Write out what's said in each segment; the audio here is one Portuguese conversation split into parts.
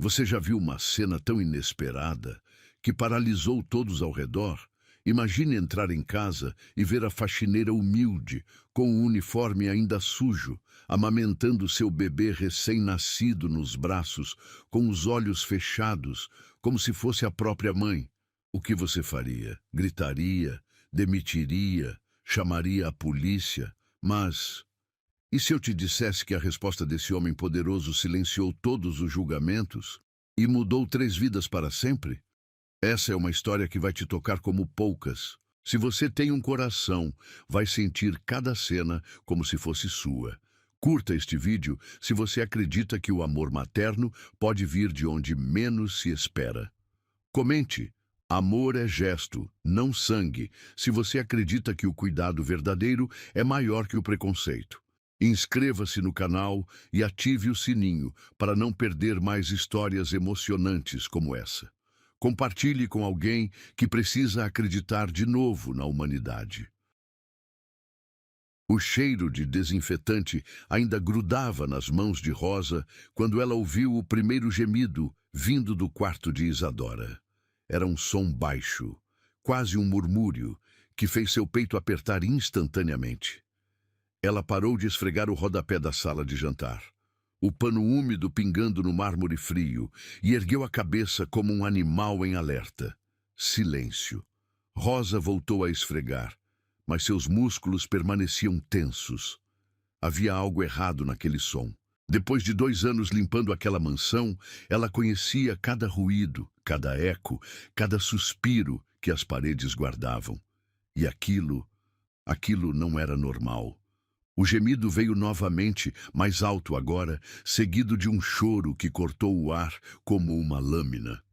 Você já viu uma cena tão inesperada que paralisou todos ao redor? Imagine entrar em casa e ver a faxineira humilde, com o uniforme ainda sujo, amamentando seu bebê recém-nascido nos braços, com os olhos fechados, como se fosse a própria mãe. O que você faria? Gritaria? Demitiria? Chamaria a polícia? Mas e se eu te dissesse que a resposta desse homem poderoso silenciou todos os julgamentos e mudou 3 vidas para sempre? Essa é uma história que vai te tocar como poucas. Se você tem um coração, vai sentir cada cena como se fosse sua. Curta este vídeo se você acredita que o amor materno pode vir de onde menos se espera. Comente. Amor é gesto, não sangue, se você acredita que o cuidado verdadeiro é maior que o preconceito. Inscreva-se no canal e ative o sininho para não perder mais histórias emocionantes como essa. Compartilhe com alguém que precisa acreditar de novo na humanidade. O cheiro de desinfetante ainda grudava nas mãos de Rosa quando ela ouviu o primeiro gemido vindo do quarto de Isadora. Era um som baixo, quase um murmúrio, que fez seu peito apertar instantaneamente. Ela parou de esfregar o rodapé da sala de jantar, o pano úmido pingando no mármore frio, e ergueu a cabeça como um animal em alerta. Silêncio. Rosa voltou a esfregar, mas seus músculos permaneciam tensos. Havia algo errado naquele som. Depois de 2 anos limpando aquela mansão, ela conhecia cada ruído, cada eco, cada suspiro que as paredes guardavam. E aquilo não era normal. O gemido veio novamente, mais alto agora, seguido de um choro que cortou o ar como uma lâmina.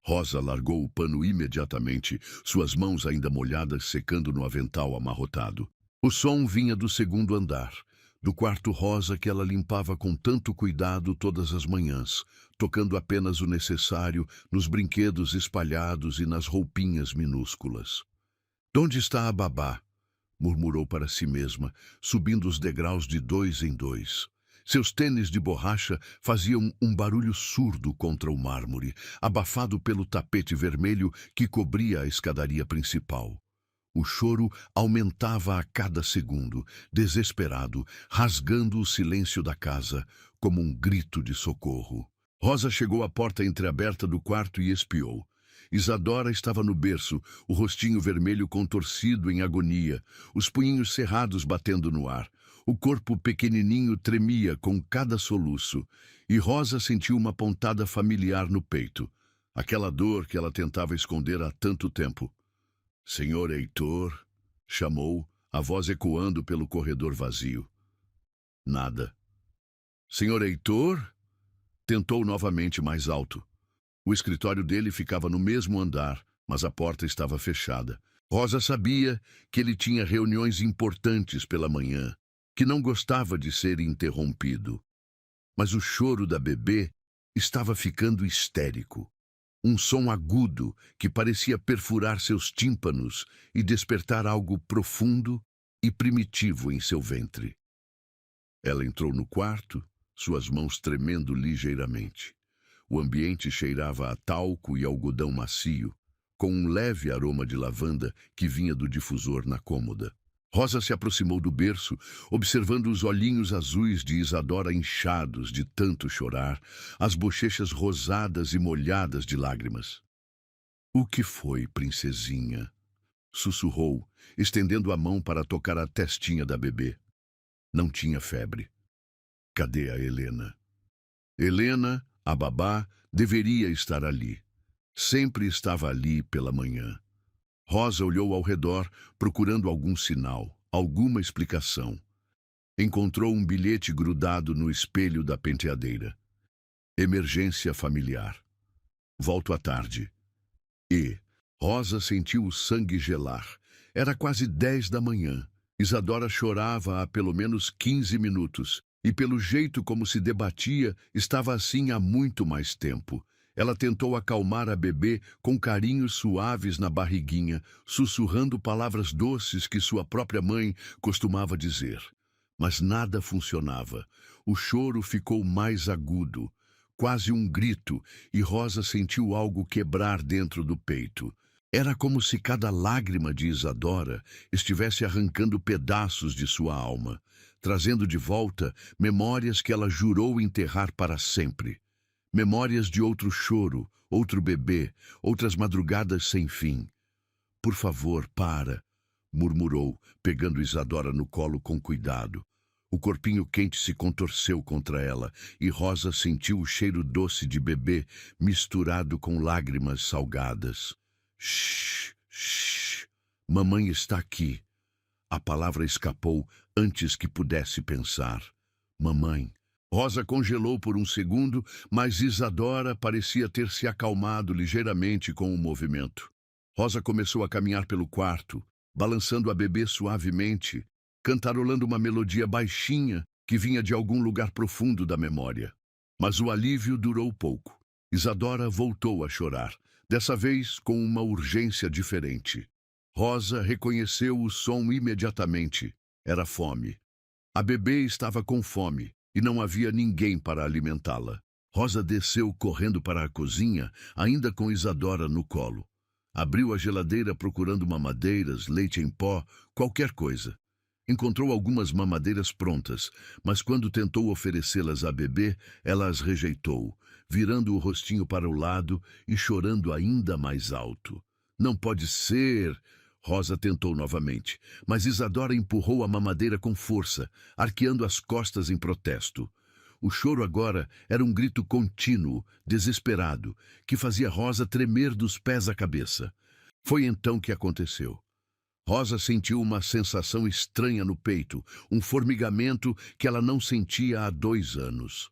Rosa largou o pano imediatamente, suas mãos ainda molhadas secando no avental amarrotado. O som vinha do segundo andar, do quarto rosa que ela limpava com tanto cuidado todas as manhãs, tocando apenas o necessário nos brinquedos espalhados e nas roupinhas minúsculas. "Onde está a babá?" murmurou para si mesma, subindo os degraus de 2 em 2. Seus tênis de borracha faziam um barulho surdo contra o mármore, abafado pelo tapete vermelho que cobria a escadaria principal. O choro aumentava a cada segundo, desesperado, rasgando o silêncio da casa, como um grito de socorro. Rosa chegou à porta entreaberta do quarto e espiou. Isadora estava no berço, o rostinho vermelho contorcido em agonia, os punhinhos cerrados batendo no ar. O corpo pequenininho tremia com cada soluço, e Rosa sentiu uma pontada familiar no peito, aquela dor que ela tentava esconder há tanto tempo. "Senhor Heitor", chamou, a voz ecoando pelo corredor vazio. Nada. "Senhor Heitor?" Tentou novamente mais alto. O escritório dele ficava no mesmo andar, mas a porta estava fechada. Rosa sabia que ele tinha reuniões importantes pela manhã, que não gostava de ser interrompido. Mas o choro da bebê estava ficando histérico. Um som agudo que parecia perfurar seus tímpanos e despertar algo profundo e primitivo em seu ventre. Ela entrou no quarto, suas mãos tremendo ligeiramente. O ambiente cheirava a talco e algodão macio, com um leve aroma de lavanda que vinha do difusor na cômoda. Rosa se aproximou do berço, observando os olhinhos azuis de Isadora inchados de tanto chorar, as bochechas rosadas e molhadas de lágrimas. "O que foi, princesinha?" sussurrou, estendendo a mão para tocar a testinha da bebê. Não tinha febre. Cadê a Helena? Helena, a babá, deveria estar ali. Sempre estava ali pela manhã. Rosa olhou ao redor, procurando algum sinal, alguma explicação. Encontrou um bilhete grudado no espelho da penteadeira. Emergência familiar. Volto à tarde. Rosa sentiu o sangue gelar. Era quase 10 da manhã. Isadora chorava há pelo menos 15 minutos, e pelo jeito como se debatia, estava assim há muito mais tempo. Ela tentou acalmar a bebê com carinhos suaves na barriguinha, sussurrando palavras doces que sua própria mãe costumava dizer. Mas nada funcionava. O choro ficou mais agudo, quase um grito, e Rosa sentiu algo quebrar dentro do peito. Era como se cada lágrima de Isadora estivesse arrancando pedaços de sua alma, trazendo de volta memórias que ela jurou enterrar para sempre. Memórias de outro choro, outro bebê, outras madrugadas sem fim. "Por favor, para", murmurou, pegando Isadora no colo com cuidado. O corpinho quente se contorceu contra ela e Rosa sentiu o cheiro doce de bebê misturado com lágrimas salgadas. "Shh, shh, mamãe está aqui." A palavra escapou antes que pudesse pensar. Mamãe. Rosa congelou por um segundo, mas Isadora parecia ter se acalmado ligeiramente com o movimento. Rosa começou a caminhar pelo quarto, balançando a bebê suavemente, cantarolando uma melodia baixinha que vinha de algum lugar profundo da memória. Mas o alívio durou pouco. Isadora voltou a chorar, dessa vez com uma urgência diferente. Rosa reconheceu o som imediatamente. Era fome. A bebê estava com fome e não havia ninguém para alimentá-la. Rosa desceu correndo para a cozinha, ainda com Isadora no colo. Abriu a geladeira procurando mamadeiras, leite em pó, qualquer coisa. Encontrou algumas mamadeiras prontas, mas quando tentou oferecê-las à bebê, ela as rejeitou, virando o rostinho para o lado e chorando ainda mais alto. "Não pode ser!" Rosa tentou novamente, mas Isadora empurrou a mamadeira com força, arqueando as costas em protesto. O choro agora era um grito contínuo, desesperado, que fazia Rosa tremer dos pés à cabeça. Foi então que aconteceu. Rosa sentiu uma sensação estranha no peito, um formigamento que ela não sentia há 2 anos.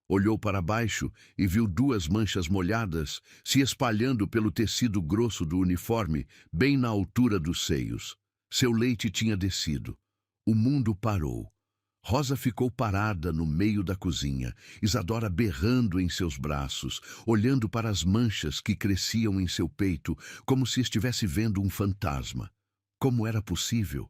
Olhou para baixo e viu 2 manchas molhadas se espalhando pelo tecido grosso do uniforme, bem na altura dos seios. Seu leite tinha descido. O mundo parou. Rosa ficou parada no meio da cozinha, Isadora berrando em seus braços, olhando para as manchas que cresciam em seu peito, como se estivesse vendo um fantasma. Como era possível?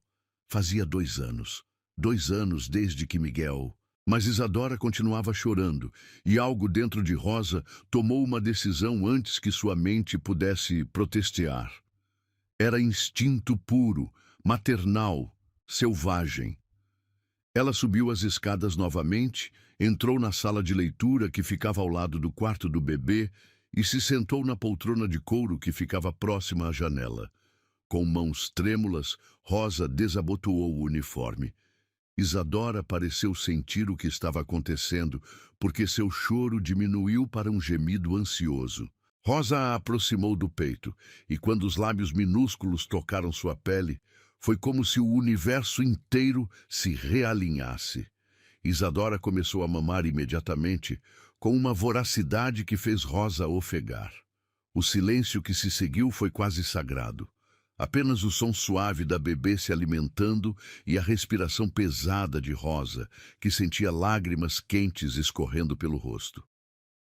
Fazia 2 anos. 2 anos desde que Miguel... Mas Isadora continuava chorando, e algo dentro de Rosa tomou uma decisão antes que sua mente pudesse protestear. Era instinto puro, maternal, selvagem. Ela subiu as escadas novamente, entrou na sala de leitura que ficava ao lado do quarto do bebê e se sentou na poltrona de couro que ficava próxima à janela. Com mãos trêmulas, Rosa desabotoou o uniforme. Isadora pareceu sentir o que estava acontecendo, porque seu choro diminuiu para um gemido ansioso. Rosa a aproximou do peito, e quando os lábios minúsculos tocaram sua pele, foi como se o universo inteiro se realinhasse. Isadora começou a mamar imediatamente, com uma voracidade que fez Rosa ofegar. O silêncio que se seguiu foi quase sagrado. Apenas o som suave da bebê se alimentando e a respiração pesada de Rosa, que sentia lágrimas quentes escorrendo pelo rosto.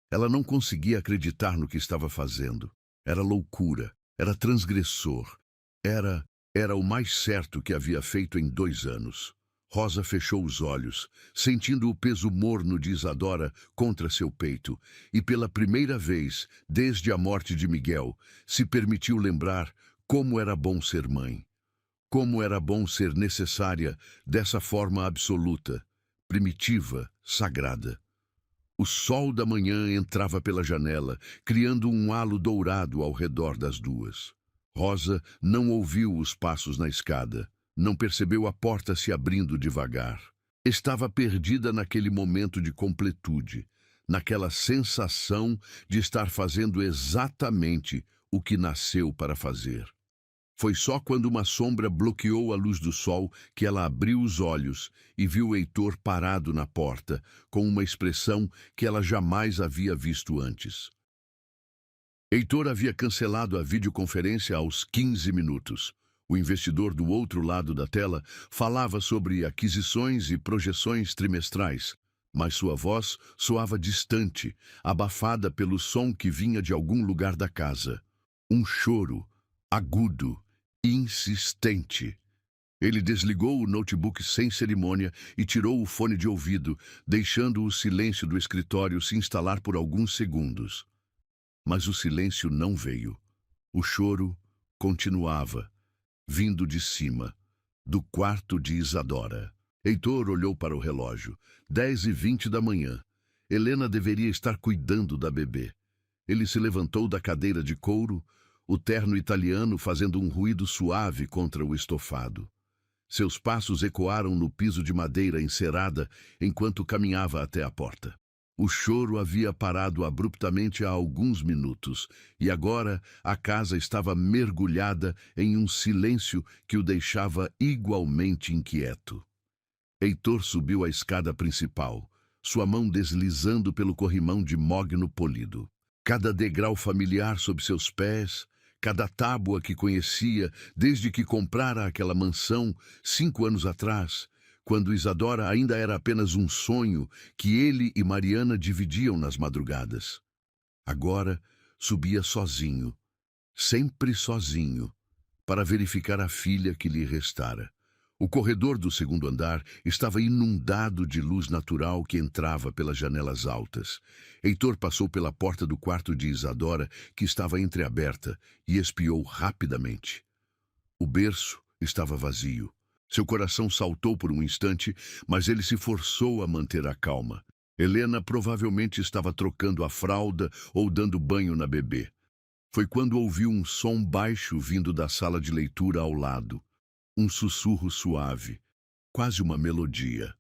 Ela não conseguia acreditar no que estava fazendo. Era loucura, era transgressor, era o mais certo que havia feito em 2 anos. Rosa fechou os olhos, sentindo o peso morno de Isadora contra seu peito, e pela primeira vez, desde a morte de Miguel, se permitiu lembrar como era bom ser mãe. Como era bom ser necessária dessa forma absoluta, primitiva, sagrada. O sol da manhã entrava pela janela, criando um halo dourado ao redor das duas. Rosa não ouviu os passos na escada, não percebeu a porta se abrindo devagar. Estava perdida naquele momento de completude, naquela sensação de estar fazendo exatamente o que nasceu para fazer. Foi só quando uma sombra bloqueou a luz do sol que ela abriu os olhos e viu Heitor parado na porta, com uma expressão que ela jamais havia visto antes. Heitor havia cancelado a videoconferência aos 15 minutos. O investidor do outro lado da tela falava sobre aquisições e projeções trimestrais, mas sua voz soava distante, abafada pelo som que vinha de algum lugar da casa. Um choro, agudo, insistente. Ele desligou o notebook sem cerimônia e tirou o fone de ouvido, deixando o silêncio do escritório se instalar por alguns segundos. Mas o silêncio não veio. O choro continuava, vindo de cima, do quarto de Isadora. Heitor olhou para o relógio. 10h20 da manhã. Helena deveria estar cuidando da bebê. Ele se levantou da cadeira de couro, o terno italiano fazendo um ruído suave contra o estofado. Seus passos ecoaram no piso de madeira encerada enquanto caminhava até a porta. O choro havia parado abruptamente há alguns minutos, e agora a casa estava mergulhada em um silêncio que o deixava igualmente inquieto. Heitor subiu a escada principal, sua mão deslizando pelo corrimão de mogno polido. Cada degrau familiar sob seus pés, cada tábua que conhecia desde que comprara aquela mansão 5 anos atrás, quando Isadora ainda era apenas um sonho que ele e Mariana dividiam nas madrugadas. Agora subia sozinho, sempre sozinho, para verificar a filha que lhe restara. O corredor do segundo andar estava inundado de luz natural que entrava pelas janelas altas. Heitor passou pela porta do quarto de Isadora, que estava entreaberta, e espiou rapidamente. O berço estava vazio. Seu coração saltou por um instante, mas ele se forçou a manter a calma. Helena provavelmente estava trocando a fralda ou dando banho na bebê. Foi quando ouviu um som baixo vindo da sala de leitura ao lado. Um sussurro suave, quase uma melodia.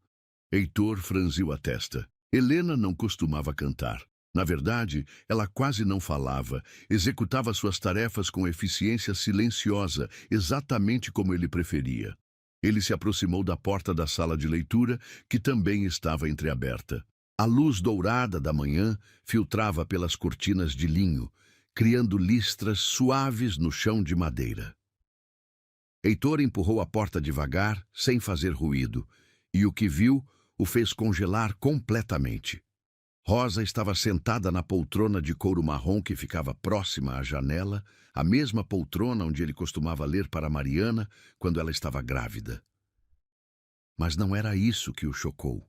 Heitor franziu a testa. Helena não costumava cantar. Na verdade, ela quase não falava, executava suas tarefas com eficiência silenciosa, exatamente como ele preferia. Ele se aproximou da porta da sala de leitura, que também estava entreaberta. A luz dourada da manhã filtrava pelas cortinas de linho, criando listras suaves no chão de madeira. Heitor empurrou a porta devagar, sem fazer ruído, e o que viu o fez congelar completamente. Rosa estava sentada na poltrona de couro marrom que ficava próxima à janela, a mesma poltrona onde ele costumava ler para Mariana quando ela estava grávida. Mas não era isso que o chocou.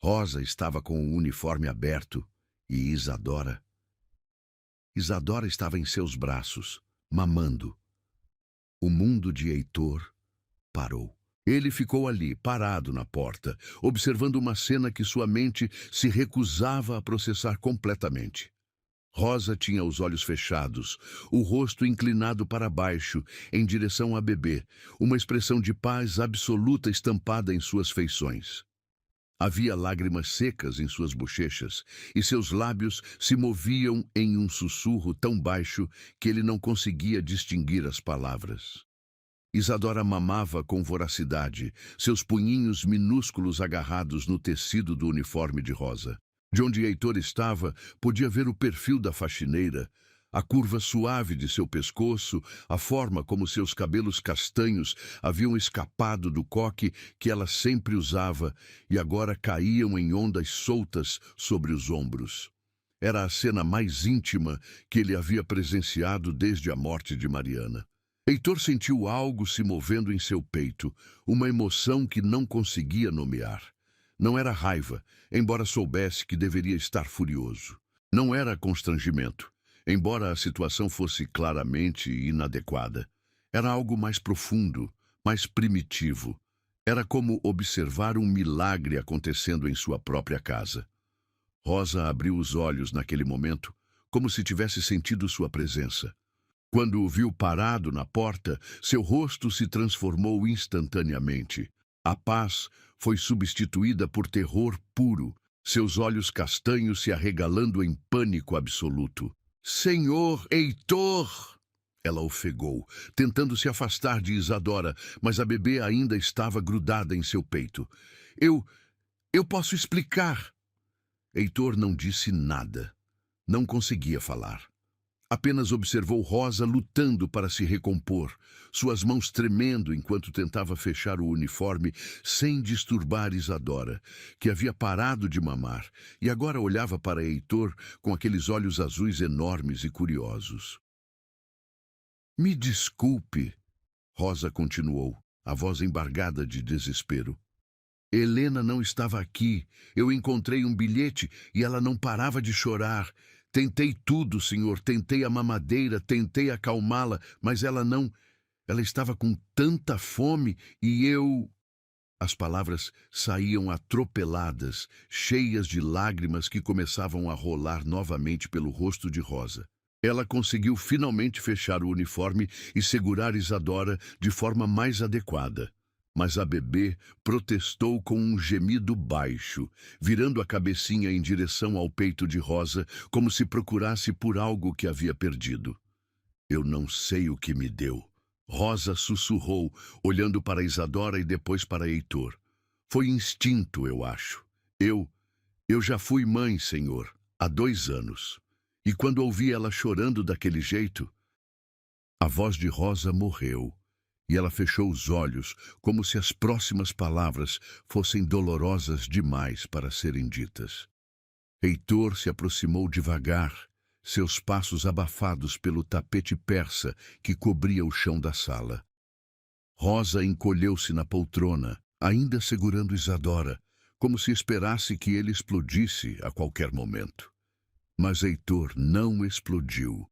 Rosa estava com o uniforme aberto e Isadora estava em seus braços, mamando. O mundo de Heitor parou. Ele ficou ali, parado na porta, observando uma cena que sua mente se recusava a processar completamente. Rosa tinha os olhos fechados, o rosto inclinado para baixo, em direção à bebê, uma expressão de paz absoluta estampada em suas feições. Havia lágrimas secas em suas bochechas, e seus lábios se moviam em um sussurro tão baixo que ele não conseguia distinguir as palavras. Isadora mamava com voracidade, seus punhinhos minúsculos agarrados no tecido do uniforme de Rosa. De onde Heitor estava, podia ver o perfil da faxineira, a curva suave de seu pescoço, a forma como seus cabelos castanhos haviam escapado do coque que ela sempre usava e agora caíam em ondas soltas sobre os ombros. Era a cena mais íntima que ele havia presenciado desde a morte de Mariana. Heitor sentiu algo se movendo em seu peito, uma emoção que não conseguia nomear. Não era raiva, embora soubesse que deveria estar furioso. Não era constrangimento, embora a situação fosse claramente inadequada. Era algo mais profundo, mais primitivo. Era como observar um milagre acontecendo em sua própria casa. Rosa abriu os olhos naquele momento, como se tivesse sentido sua presença. Quando o viu parado na porta, seu rosto se transformou instantaneamente. A paz foi substituída por terror puro, seus olhos castanhos se arregalando em pânico absoluto. "Senhor Heitor!" Ela ofegou, tentando se afastar de Isadora, mas a bebê ainda estava grudada em seu peito. Eu posso explicar." Heitor não disse nada. Não conseguia falar. Apenas observou Rosa lutando para se recompor, suas mãos tremendo enquanto tentava fechar o uniforme sem disturbar Isadora, que havia parado de mamar e agora olhava para Heitor com aqueles olhos azuis enormes e curiosos. "Me desculpe", Rosa continuou. a voz embargada de desespero. Helena não estava aqui. Eu encontrei um bilhete e ela não parava de chorar. Tentei tudo, senhor. Tentei a mamadeira, tentei acalmá-la, mas ela não... Ela estava com tanta fome e eu... As palavras saíam atropeladas, cheias de lágrimas que começavam a rolar novamente pelo rosto de Rosa. Ela conseguiu finalmente fechar o uniforme e segurar Isadora de forma mais adequada. Mas a bebê protestou com um gemido baixo, virando a cabecinha em direção ao peito de Rosa, como se procurasse por algo que havia perdido. Eu não sei o que me deu. Rosa sussurrou, olhando para Isadora e depois para Heitor. Foi instinto, eu acho. Eu já fui mãe, senhor, há 2 anos. E quando ouvi ela chorando daquele jeito, a voz de Rosa morreu. E ela fechou os olhos, como se as próximas palavras fossem dolorosas demais para serem ditas. Heitor se aproximou devagar, seus passos abafados pelo tapete persa que cobria o chão da sala. Rosa encolheu-se na poltrona, ainda segurando Isadora, como se esperasse que ele explodisse a qualquer momento. Mas Heitor não explodiu.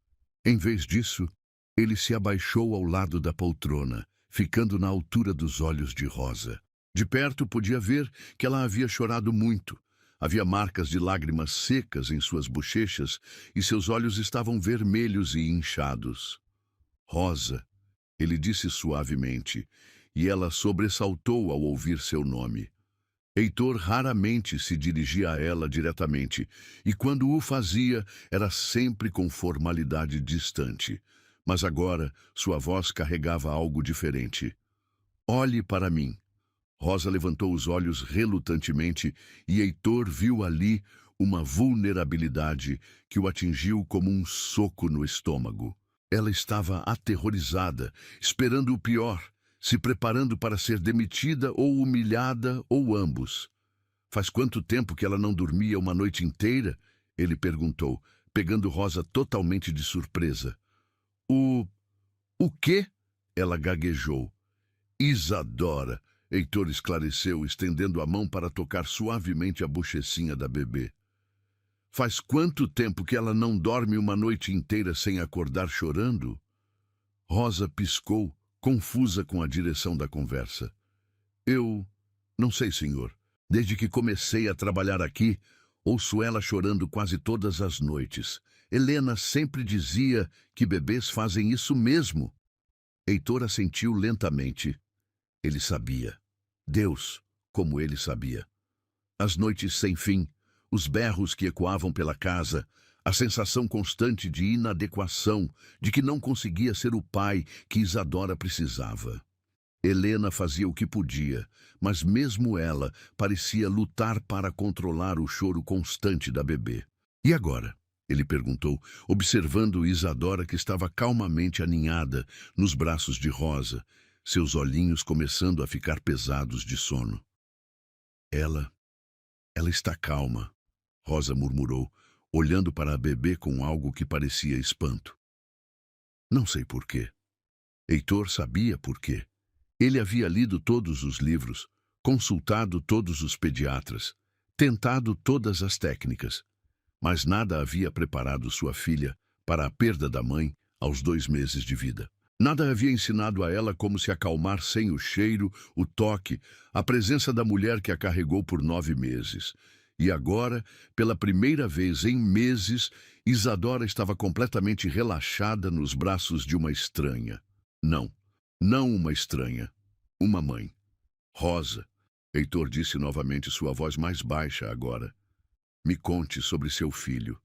Em vez disso, ele se abaixou ao lado da poltrona, ficando na altura dos olhos de Rosa. De perto podia ver que ela havia chorado muito. Havia marcas de lágrimas secas em suas bochechas e seus olhos estavam vermelhos e inchados. Rosa, ele disse suavemente, e ela sobressaltou ao ouvir seu nome. Heitor raramente se dirigia a ela diretamente, e quando o fazia, era sempre com formalidade distante. Mas agora sua voz carregava algo diferente. Olhe para mim. Rosa levantou os olhos relutantemente e Heitor viu ali uma vulnerabilidade que o atingiu como um soco no estômago. Ela estava aterrorizada, esperando o pior, se preparando para ser demitida ou humilhada ou ambos. Faz quanto tempo que ela não dormia uma noite inteira? Ele perguntou, pegando Rosa totalmente de surpresa. O quê? Ela gaguejou. Isadora, Heitor esclareceu, estendendo a mão para tocar suavemente a bochecinha da bebê. Faz quanto tempo que ela não dorme uma noite inteira sem acordar chorando? Rosa piscou, confusa com a direção da conversa. Eu não sei, senhor. Desde que comecei a trabalhar aqui, ouço ela chorando quase todas as noites. Helena sempre dizia que bebês fazem isso mesmo. Heitor assentiu lentamente. Ele sabia. Deus, como ele sabia. As noites sem fim, os berros que ecoavam pela casa, a sensação constante de inadequação, de que não conseguia ser o pai que Isadora precisava. Helena fazia o que podia, mas mesmo ela parecia lutar para controlar o choro constante da bebê. E agora? Ele perguntou, observando Isadora que estava calmamente aninhada nos braços de Rosa, seus olhinhos começando a ficar pesados de sono. Ela está calma, Rosa murmurou, olhando para a bebê com algo que parecia espanto. Não sei por quê. Heitor sabia por quê. Ele havia lido todos os livros, consultado todos os pediatras, tentado todas as técnicas, mas nada havia preparado sua filha para a perda da mãe aos 2 meses de vida. Nada havia ensinado a ela como se acalmar sem o cheiro, o toque, a presença da mulher que a carregou por 9 meses. E agora, pela primeira vez em meses, Isadora estava completamente relaxada nos braços de uma estranha. Não uma estranha. Uma mãe. Rosa. Heitor disse novamente, sua voz mais baixa agora. Me conte sobre seu filho.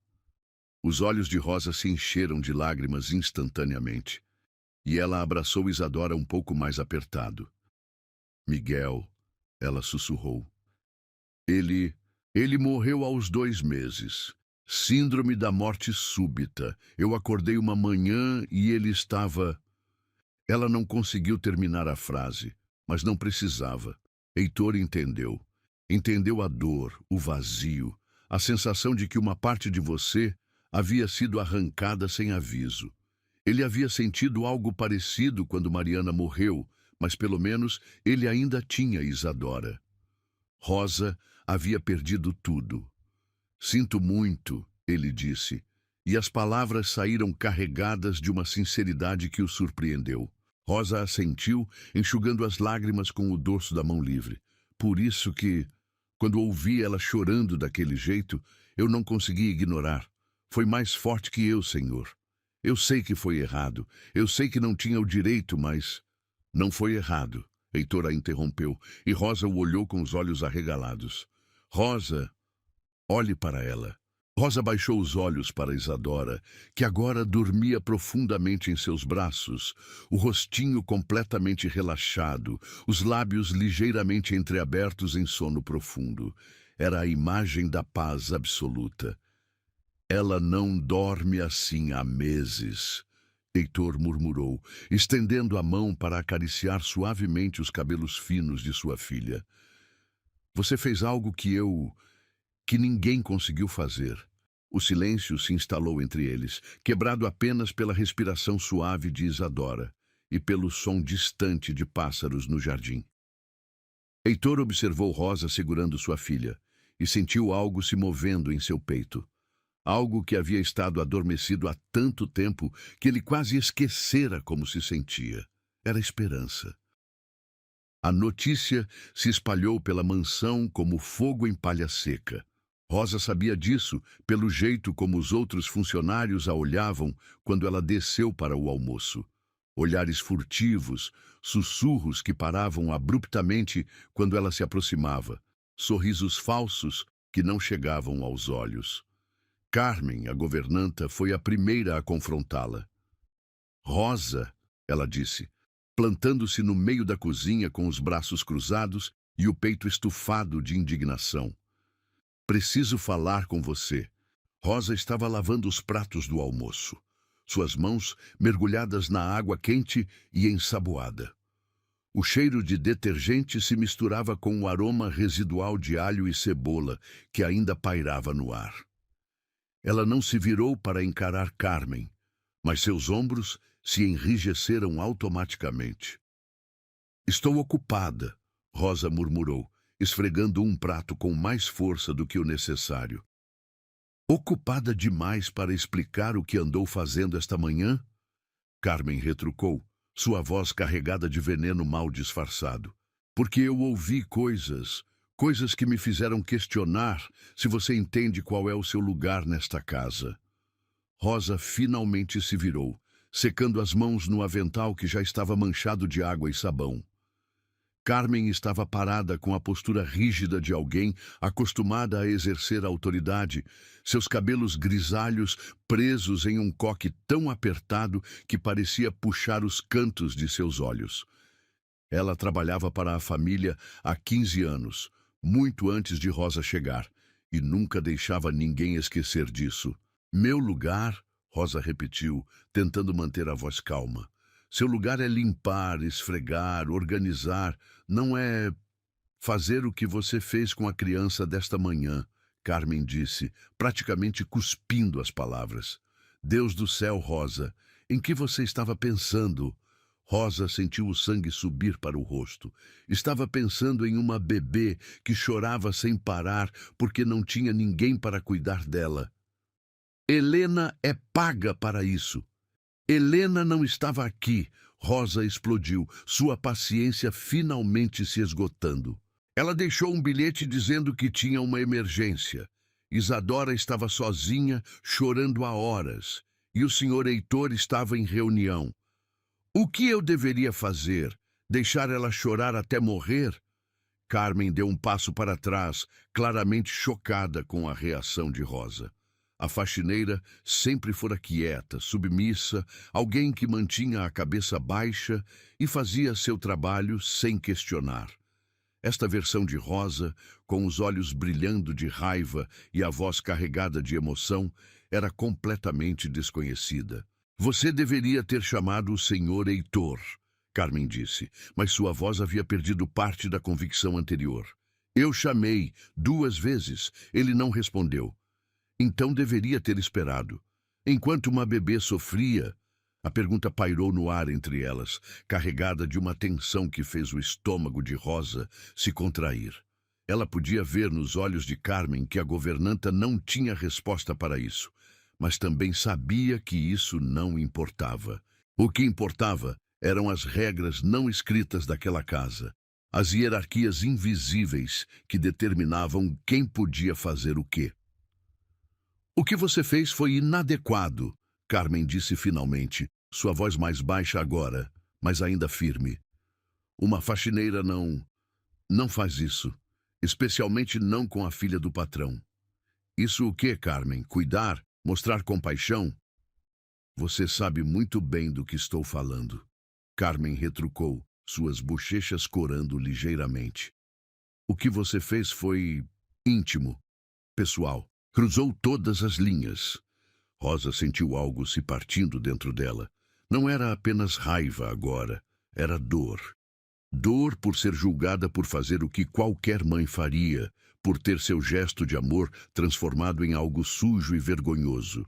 Os olhos de Rosa se encheram de lágrimas instantaneamente. E ela abraçou Isadora um pouco mais apertado. Miguel, ela sussurrou. Ele morreu aos 2 meses. Síndrome da morte súbita. Eu acordei uma manhã e ele estava... Ela não conseguiu terminar a frase, mas não precisava. Heitor entendeu. Entendeu a dor, o vazio, a sensação de que uma parte de você havia sido arrancada sem aviso. Ele havia sentido algo parecido quando Mariana morreu, mas pelo menos ele ainda tinha Isadora. Rosa havia perdido tudo. Sinto muito, ele disse, e as palavras saíram carregadas de uma sinceridade que o surpreendeu. Rosa assentiu, enxugando as lágrimas com o dorso da mão livre. Por isso que, quando ouvi ela chorando daquele jeito, eu não consegui ignorar. Foi mais forte que eu, Senhor. Eu sei que foi errado. Eu sei que não tinha o direito, mas... Não foi errado. Heitor a interrompeu, e Rosa o olhou com os olhos arregalados. Rosa, olhe para ela. Rosa baixou os olhos para Isadora, que agora dormia profundamente em seus braços, o rostinho completamente relaxado, os lábios ligeiramente entreabertos em sono profundo. Era a imagem da paz absoluta. Ela não dorme assim há meses, Heitor murmurou, estendendo a mão para acariciar suavemente os cabelos finos de sua filha. Você fez algo que ninguém conseguiu fazer. O silêncio se instalou entre eles, quebrado apenas pela respiração suave de Isadora e pelo som distante de pássaros no jardim. Heitor observou Rosa segurando sua filha e sentiu algo se movendo em seu peito. Algo que havia estado adormecido há tanto tempo que ele quase esquecera como se sentia. Era esperança. A notícia se espalhou pela mansão como fogo em palha seca. Rosa sabia disso pelo jeito como os outros funcionários a olhavam quando ela desceu para o almoço. Olhares furtivos, sussurros que paravam abruptamente quando ela se aproximava, sorrisos falsos que não chegavam aos olhos. Carmen, a governanta, foi a primeira a confrontá-la. Rosa, ela disse, plantando-se no meio da cozinha com os braços cruzados e o peito estufado de indignação. Preciso falar com você. Rosa estava lavando os pratos do almoço, suas mãos mergulhadas na água quente e ensaboada. O cheiro de detergente se misturava com o aroma residual de alho e cebola que ainda pairava no ar. Ela não se virou para encarar Carmen, mas seus ombros se enrijeceram automaticamente. Estou ocupada, Rosa murmurou, esfregando um prato com mais força do que o necessário. Ocupada demais para explicar o que andou fazendo esta manhã? Carmen retrucou, sua voz carregada de veneno mal disfarçado. Porque eu ouvi coisas que me fizeram questionar se você entende qual é o seu lugar nesta casa. Rosa finalmente se virou, secando as mãos no avental que já estava manchado de água e sabão. Carmen estava parada com a postura rígida de alguém acostumada a exercer a autoridade, seus cabelos grisalhos presos em um coque tão apertado que parecia puxar os cantos de seus olhos. Ela trabalhava para a família há 15 anos, muito antes de Rosa chegar, e nunca deixava ninguém esquecer disso. Meu lugar, Rosa repetiu, tentando manter a voz calma. Seu lugar é limpar, esfregar, organizar, não é fazer o que você fez com a criança desta manhã, Carmen disse, praticamente cuspindo as palavras. Deus do céu, Rosa, em que você estava pensando? Rosa sentiu o sangue subir para o rosto. Estava pensando em uma bebê que chorava sem parar porque não tinha ninguém para cuidar dela. Helena é paga para isso. Helena não estava aqui. Rosa explodiu, sua paciência finalmente se esgotando. Ela deixou um bilhete dizendo que tinha uma emergência. Isadora estava sozinha, chorando há horas, e o senhor Heitor estava em reunião. O que eu deveria fazer? Deixar ela chorar até morrer? Carmen deu um passo para trás, claramente chocada com a reação de Rosa. A faxineira sempre fora quieta, submissa, alguém que mantinha a cabeça baixa e fazia seu trabalho sem questionar. Esta versão de Rosa, com os olhos brilhando de raiva e a voz carregada de emoção, era completamente desconhecida. Você deveria ter chamado o senhor Heitor, Carmen disse, mas sua voz havia perdido parte da convicção anterior. Eu chamei 2 vezes, ele não respondeu. Então deveria ter esperado. Enquanto uma bebê sofria, A pergunta pairou no ar entre elas, carregada de uma tensão que fez o estômago de Rosa se contrair. Ela podia ver nos olhos de Carmen que a governanta não tinha resposta para isso, mas também sabia que isso não importava. O que importava eram as regras não escritas daquela casa, as hierarquias invisíveis que determinavam quem podia fazer o quê. O que você fez foi inadequado, Carmen disse finalmente, sua voz mais baixa agora, mas ainda firme. Uma faxineira não faz isso, especialmente não com a filha do patrão. Isso o quê, Carmen? Cuidar? Mostrar compaixão? Você sabe muito bem do que estou falando. Carmen retrucou, suas bochechas corando ligeiramente. O que você fez foi íntimo, pessoal. Cruzou todas as linhas. Rosa sentiu algo se partindo dentro dela. Não era apenas raiva agora, era dor. Dor por ser julgada por fazer o que qualquer mãe faria, por ter seu gesto de amor transformado em algo sujo e vergonhoso.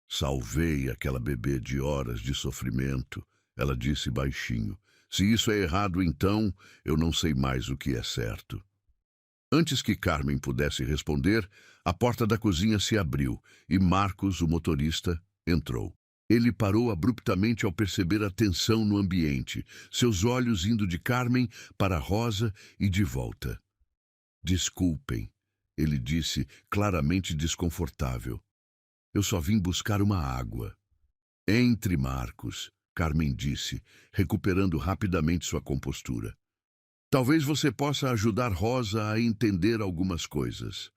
Salvei aquela bebê de horas de sofrimento, ela disse baixinho. Se isso é errado, então, eu não sei mais o que é certo. Antes que Carmen pudesse responder, a porta da cozinha se abriu e Marcos, o motorista, entrou. Ele parou abruptamente ao perceber a tensão no ambiente, seus olhos indo de Carmen para Rosa e de volta. Desculpem, ele disse, claramente desconfortável. Eu só vim buscar uma água. Entre, Marcos, Carmen disse, recuperando rapidamente sua compostura. Talvez você possa ajudar Rosa a entender algumas coisas.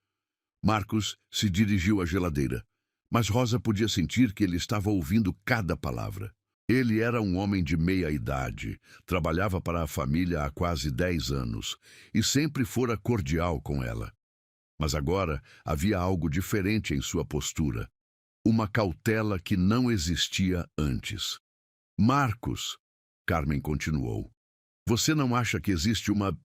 Marcos se dirigiu à geladeira, mas Rosa podia sentir que ele estava ouvindo cada palavra. Ele era um homem de meia idade, trabalhava para a família há quase 10 anos e sempre fora cordial com ela. Mas agora havia algo diferente em sua postura, uma cautela que não existia antes. Marcos, Carmen continuou, você não acha que existe uma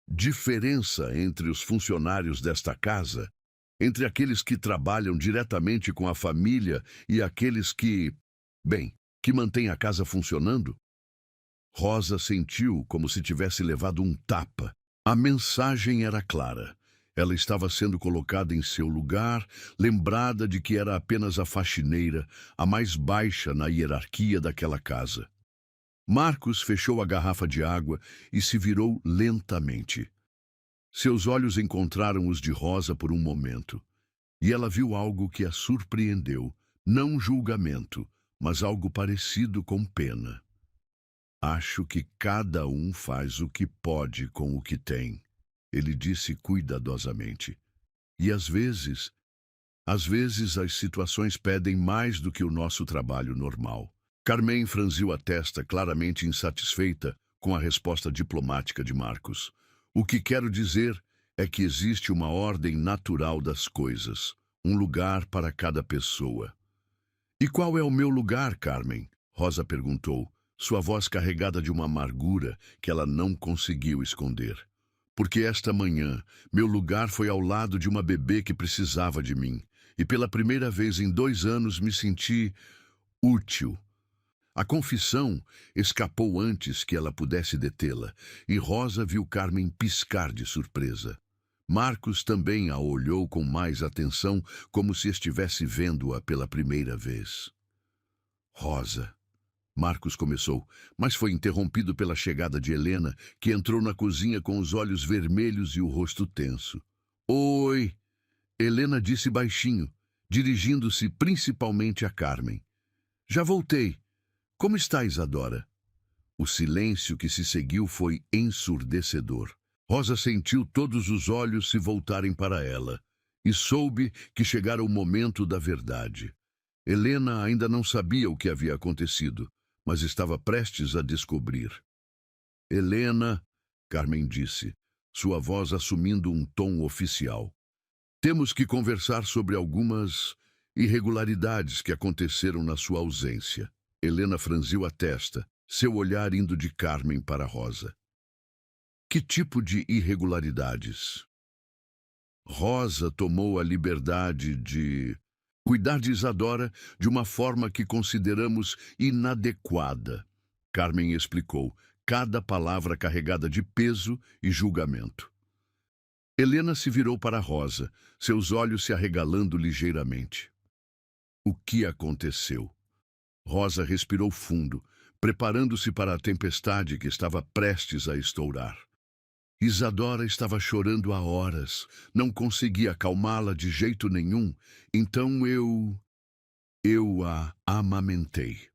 diferença entre os funcionários desta casa? Entre aqueles que trabalham diretamente com a família e aqueles que mantêm a casa funcionando? Rosa sentiu como se tivesse levado um tapa. A mensagem era clara. Ela estava sendo colocada em seu lugar, lembrada de que era apenas a faxineira, a mais baixa na hierarquia daquela casa. Marcos fechou a garrafa de água e se virou lentamente. Seus olhos encontraram os de Rosa por um momento, e ela viu algo que a surpreendeu, não julgamento, mas algo parecido com pena. Acho que cada um faz o que pode com o que tem, ele disse cuidadosamente. E às vezes as situações pedem mais do que o nosso trabalho normal. Carmen franziu a testa, claramente insatisfeita com a resposta diplomática de Marcos. O que quero dizer é que existe uma ordem natural das coisas, um lugar para cada pessoa. E qual é o meu lugar, Carmen? Rosa perguntou, sua voz carregada de uma amargura que ela não conseguiu esconder. Porque esta manhã, meu lugar foi ao lado de uma bebê que precisava de mim, e pela primeira vez em 2 anos me senti útil. A confissão escapou antes que ela pudesse detê-la, e Rosa viu Carmen piscar de surpresa. Marcos também a olhou com mais atenção, como se estivesse vendo-a pela primeira vez. Rosa, Marcos começou, mas foi interrompido pela chegada de Helena, que entrou na cozinha com os olhos vermelhos e o rosto tenso. Oi, Helena disse baixinho, dirigindo-se principalmente a Carmen. Já voltei. Como está, Isadora? O silêncio que se seguiu foi ensurdecedor. Rosa sentiu todos os olhos se voltarem para ela e soube que chegara o momento da verdade. Helena ainda não sabia o que havia acontecido, mas estava prestes a descobrir. Helena, Carmen disse, sua voz assumindo um tom oficial. Temos que conversar sobre algumas irregularidades que aconteceram na sua ausência. Helena franziu a testa, seu olhar indo de Carmen para Rosa. Que tipo de irregularidades? Rosa tomou a liberdade de Cuidar de Isadora de uma forma que consideramos inadequada. Carmen explicou, cada palavra carregada de peso e julgamento. Helena se virou para Rosa, seus olhos se arregalando ligeiramente. O que aconteceu? Rosa respirou fundo, preparando-se para a tempestade que estava prestes a estourar. Isadora estava chorando há horas, não conseguia acalmá-la de jeito nenhum, então eu a amamentei.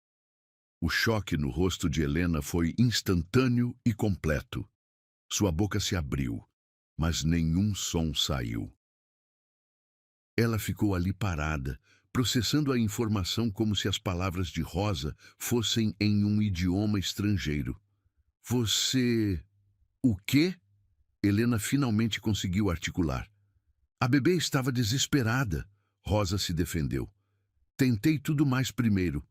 O choque no rosto de Helena foi instantâneo e completo. Sua boca se abriu, mas nenhum som saiu. Ela ficou ali parada, processando a informação como se as palavras de Rosa fossem em um idioma estrangeiro. Você... o quê? Helena finalmente conseguiu articular. A bebê estava desesperada. Rosa se defendeu. Tentei tudo mais primeiro,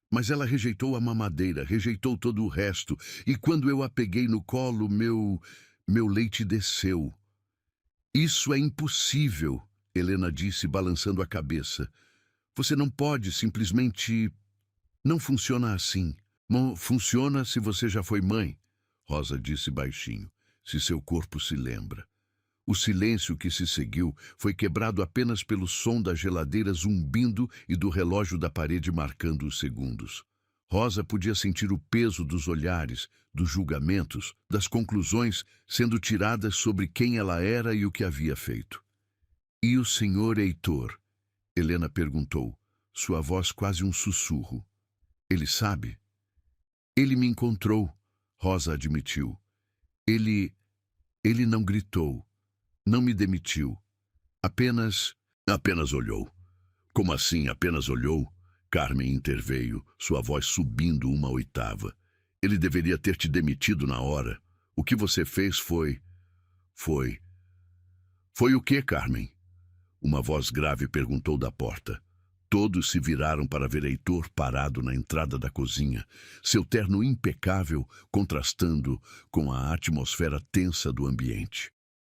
mas ela rejeitou a mamadeira, rejeitou todo o resto, e quando eu a peguei no colo, meu leite desceu. Isso é impossível, Helena disse, balançando a cabeça. Você não pode simplesmente... Não funciona assim. Funciona se você já foi mãe, Rosa disse baixinho, se seu corpo se lembra. O silêncio que se seguiu foi quebrado apenas pelo som da geladeira zumbindo e do relógio da parede marcando os segundos. Rosa podia sentir o peso dos olhares, dos julgamentos, das conclusões sendo tiradas sobre quem ela era e o que havia feito. E o senhor Heitor? Helena perguntou, sua voz quase um sussurro. Ele sabe? Ele me encontrou, Rosa admitiu. Ele não gritou. Não me demitiu. Apenas olhou. Como assim apenas olhou? Carmen interveio, sua voz subindo uma oitava. Ele deveria ter te demitido na hora. O que você fez foi... Foi o quê, Carmen? Uma voz grave perguntou da porta. Todos se viraram para ver Heitor parado na entrada da cozinha, seu terno impecável contrastando com a atmosfera tensa do ambiente.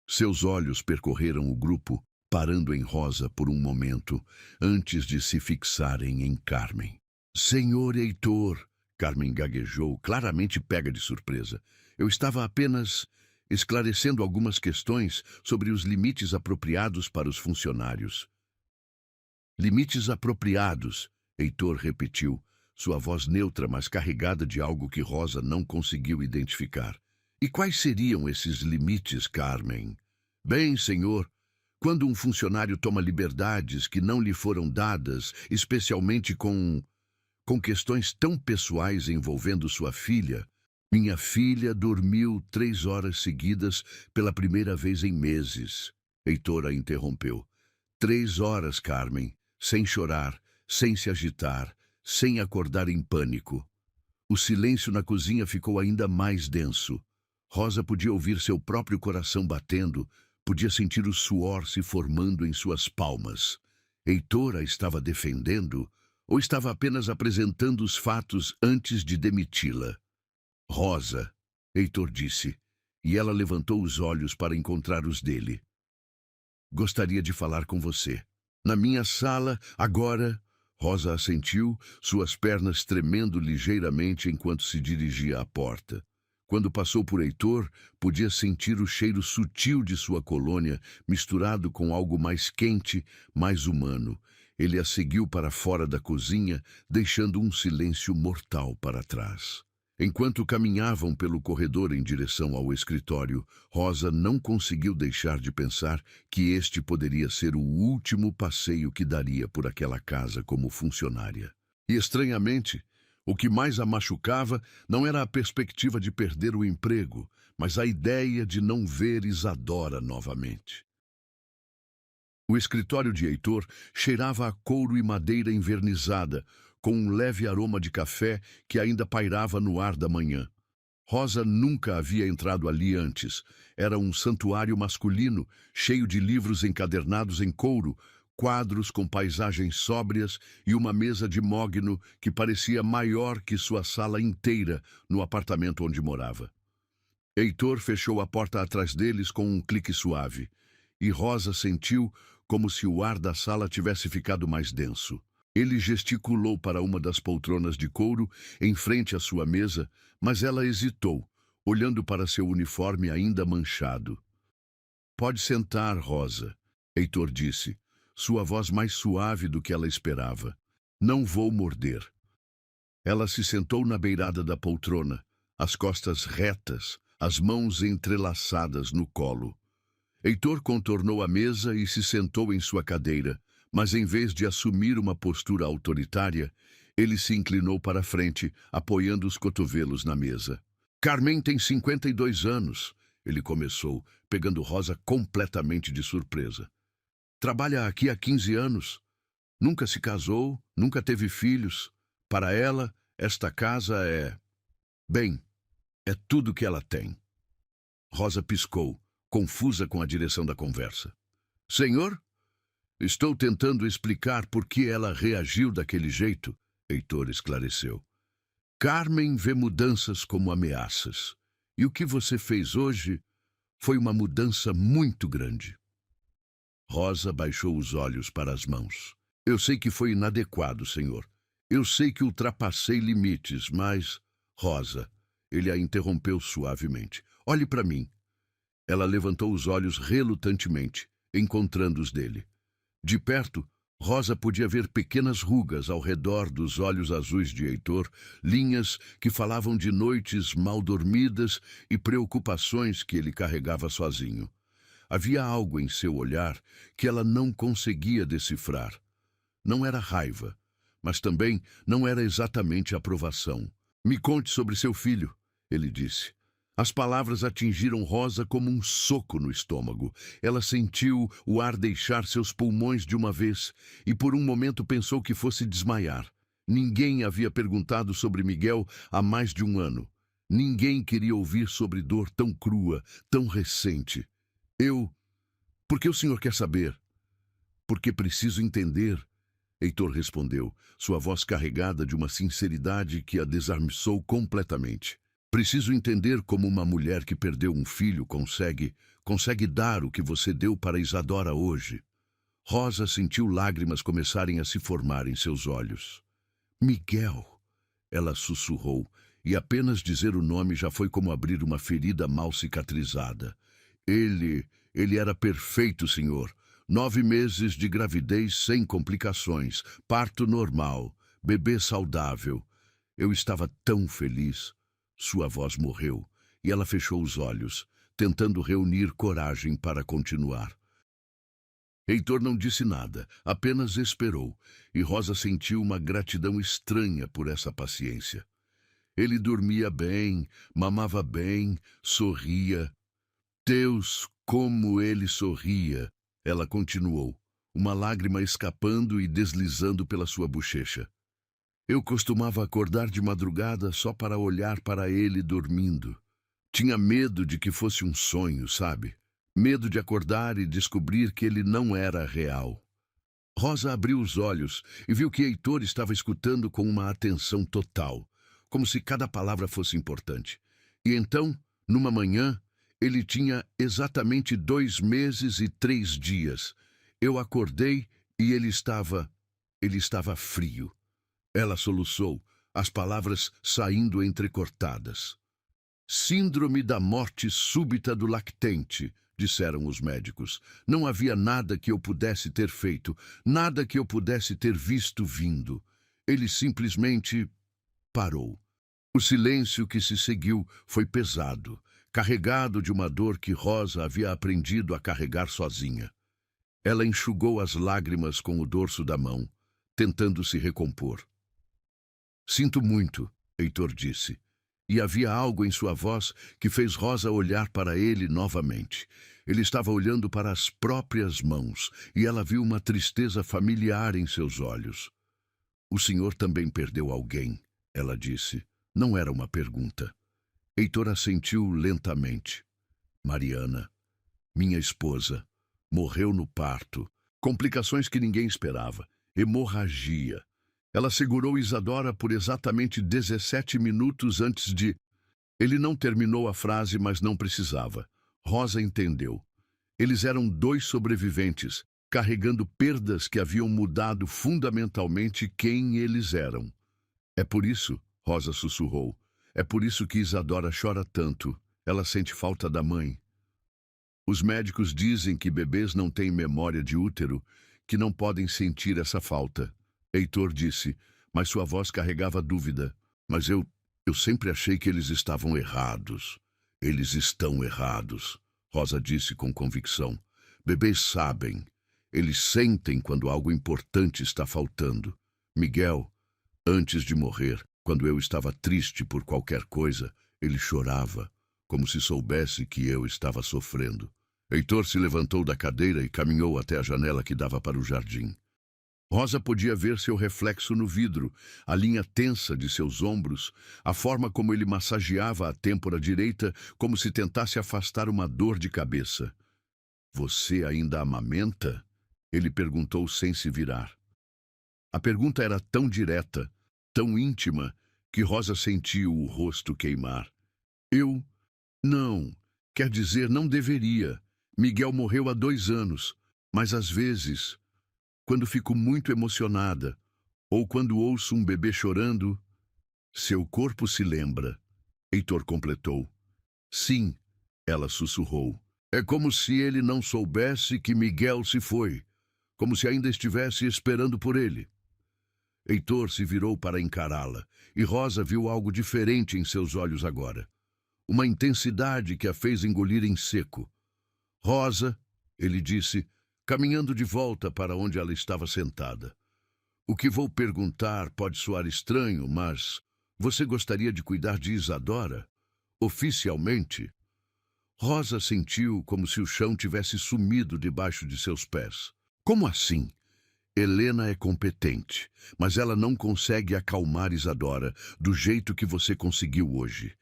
Seus olhos percorreram o grupo, parando em Rosa por um momento, antes de se fixarem em Carmen. Senhor Heitor, Carmen gaguejou, claramente pega de surpresa. Eu estava apenas esclarecendo algumas questões sobre os limites apropriados para os funcionários. Limites apropriados, Heitor repetiu, sua voz neutra, mas carregada de algo que Rosa não conseguiu identificar. E quais seriam esses limites, Carmen? Bem, senhor, quando um funcionário toma liberdades que não lhe foram dadas, especialmente com questões tão pessoais envolvendo sua filha. Minha filha dormiu 3 horas seguidas pela primeira vez em meses. Heitor a interrompeu. 3 horas, Carmen, sem chorar, sem se agitar, sem acordar em pânico. O silêncio na cozinha ficou ainda mais denso. Rosa podia ouvir seu próprio coração batendo, podia sentir o suor se formando em suas palmas. Heitor a estava defendendo ou estava apenas apresentando os fatos antes de demiti-la? Rosa, Heitor disse, e ela levantou os olhos para encontrar os dele. Gostaria de falar com você. Na minha sala, agora... Rosa assentiu, suas pernas tremendo ligeiramente enquanto se dirigia à porta. Quando passou por Heitor, podia sentir o cheiro sutil de sua colônia, misturado com algo mais quente, mais humano. Ele a seguiu para fora da cozinha, deixando um silêncio mortal para trás. Enquanto caminhavam pelo corredor em direção ao escritório, Rosa não conseguiu deixar de pensar que este poderia ser o último passeio que daria por aquela casa como funcionária. E, estranhamente, o que mais a machucava não era a perspectiva de perder o emprego, mas a ideia de não ver Isadora novamente. O escritório de Heitor cheirava a couro e madeira envernizada, com um leve aroma de café que ainda pairava no ar da manhã. Rosa nunca havia entrado ali antes. Era um santuário masculino, cheio de livros encadernados em couro, quadros com paisagens sóbrias e uma mesa de mogno que parecia maior que sua sala inteira no apartamento onde morava. Heitor fechou a porta atrás deles com um clique suave, e Rosa sentiu como se o ar da sala tivesse ficado mais denso. Ele gesticulou para uma das poltronas de couro em frente à sua mesa, mas ela hesitou, olhando para seu uniforme ainda manchado. Pode sentar, Rosa, Heitor disse, sua voz mais suave do que ela esperava. Não vou morder. Ela se sentou na beirada da poltrona, as costas retas, as mãos entrelaçadas no colo. Heitor contornou a mesa e se sentou em sua cadeira, mas em vez de assumir uma postura autoritária, ele se inclinou para a frente, apoiando os cotovelos na mesa. Carmen tem 52 anos, ele começou, pegando Rosa completamente de surpresa. Trabalha aqui há 15 anos. Nunca se casou, nunca teve filhos. Para ela, esta casa é... Bem, é tudo que ela tem. Rosa piscou, confusa com a direção da conversa. Senhor? Estou tentando explicar por que ela reagiu daquele jeito, Heitor esclareceu. Carmen vê mudanças como ameaças. E o que você fez hoje foi uma mudança muito grande. Rosa baixou os olhos para as mãos. Eu sei que foi inadequado, senhor. Eu sei que ultrapassei limites, mas... Rosa, ele a interrompeu suavemente. Olhe para mim. Ela levantou os olhos relutantemente, encontrando os dele. De perto, Rosa podia ver pequenas rugas ao redor dos olhos azuis de Heitor, linhas que falavam de noites mal dormidas e preocupações que ele carregava sozinho. Havia algo em seu olhar que ela não conseguia decifrar. Não era raiva, mas também não era exatamente aprovação. Me conte sobre seu filho, ele disse. As palavras atingiram Rosa como um soco no estômago. Ela sentiu o ar deixar seus pulmões de uma vez e por um momento pensou que fosse desmaiar. Ninguém havia perguntado sobre Miguel há mais de um ano. Ninguém queria ouvir sobre dor tão crua, tão recente. Por que o senhor quer saber? Porque preciso entender, Heitor respondeu, sua voz carregada de uma sinceridade que a desarmiçou completamente. Preciso entender como uma mulher que perdeu um filho consegue dar o que você deu para Isadora hoje. Rosa sentiu lágrimas começarem a se formar em seus olhos. Miguel, ela sussurrou, e apenas dizer o nome já foi como abrir uma ferida mal cicatrizada. Ele era perfeito, senhor. 9 meses de gravidez sem complicações, parto normal, bebê saudável. Eu estava tão feliz. Sua voz morreu, e ela fechou os olhos, tentando reunir coragem para continuar. Heitor não disse nada, apenas esperou, e Rosa sentiu uma gratidão estranha por essa paciência. Ele dormia bem, mamava bem, sorria. Deus, como ele sorria! Ela continuou, uma lágrima escapando e deslizando pela sua bochecha. Eu costumava acordar de madrugada só para olhar para ele dormindo. Tinha medo de que fosse um sonho, sabe? Medo de acordar e descobrir que ele não era real. Rosa abriu os olhos e viu que Heitor estava escutando com uma atenção total, como se cada palavra fosse importante. E então, numa manhã, ele tinha exatamente 2 meses e 3 dias. Eu acordei e ele estava frio. Ela soluçou, as palavras saindo entrecortadas. Síndrome da morte súbita do lactente, disseram os médicos. Não havia nada que eu pudesse ter feito, nada que eu pudesse ter visto vindo. Ele simplesmente parou. O silêncio que se seguiu foi pesado, carregado de uma dor que Rosa havia aprendido a carregar sozinha. Ela enxugou as lágrimas com o dorso da mão, tentando se recompor. Sinto muito, Heitor disse, e havia algo em sua voz que fez Rosa olhar para ele novamente. Ele estava olhando para as próprias mãos, e ela viu uma tristeza familiar em seus olhos. O senhor também perdeu alguém, ela disse. Não era uma pergunta. Heitor assentiu lentamente. Mariana, minha esposa, morreu no parto. Complicações que ninguém esperava. Hemorragia. Ela segurou Isadora por exatamente 17 minutos antes de... Ele não terminou a frase, mas não precisava. Rosa entendeu. Eles eram 2 sobreviventes, carregando perdas que haviam mudado fundamentalmente quem eles eram. É por isso, Rosa sussurrou, é por isso que Isadora chora tanto. Ela sente falta da mãe. Os médicos dizem que bebês não têm memória de útero, que não podem sentir essa falta. Heitor disse, mas sua voz carregava dúvida. Mas eu sempre achei que eles estavam errados. Eles estão errados, Rosa disse com convicção. Bebês sabem. Eles sentem quando algo importante está faltando. Miguel, antes de morrer, quando eu estava triste por qualquer coisa, ele chorava, como se soubesse que eu estava sofrendo. Heitor se levantou da cadeira e caminhou até a janela que dava para o jardim. Rosa podia ver seu reflexo no vidro, a linha tensa de seus ombros, a forma como ele massageava a têmpora direita, como se tentasse afastar uma dor de cabeça. Você ainda amamenta? Ele perguntou sem se virar. A pergunta era tão direta, tão íntima, que Rosa sentiu o rosto queimar. Eu? Não. Quer dizer, não deveria. Miguel morreu há 2 anos, mas às vezes, quando fico muito emocionada, ou quando ouço um bebê chorando, seu corpo se lembra. Heitor completou. Sim, ela sussurrou. É como se ele não soubesse que Miguel se foi, como se ainda estivesse esperando por ele. Heitor se virou para encará-la, e Rosa viu algo diferente em seus olhos agora. Uma intensidade que a fez engolir em seco. Rosa, ele disse, caminhando de volta para onde ela estava sentada. O que vou perguntar pode soar estranho, mas você gostaria de cuidar de Isadora? Oficialmente? Rosa sentiu como se o chão tivesse sumido debaixo de seus pés. Como assim? Helena é competente, mas ela não consegue acalmar Isadora do jeito que você conseguiu hoje.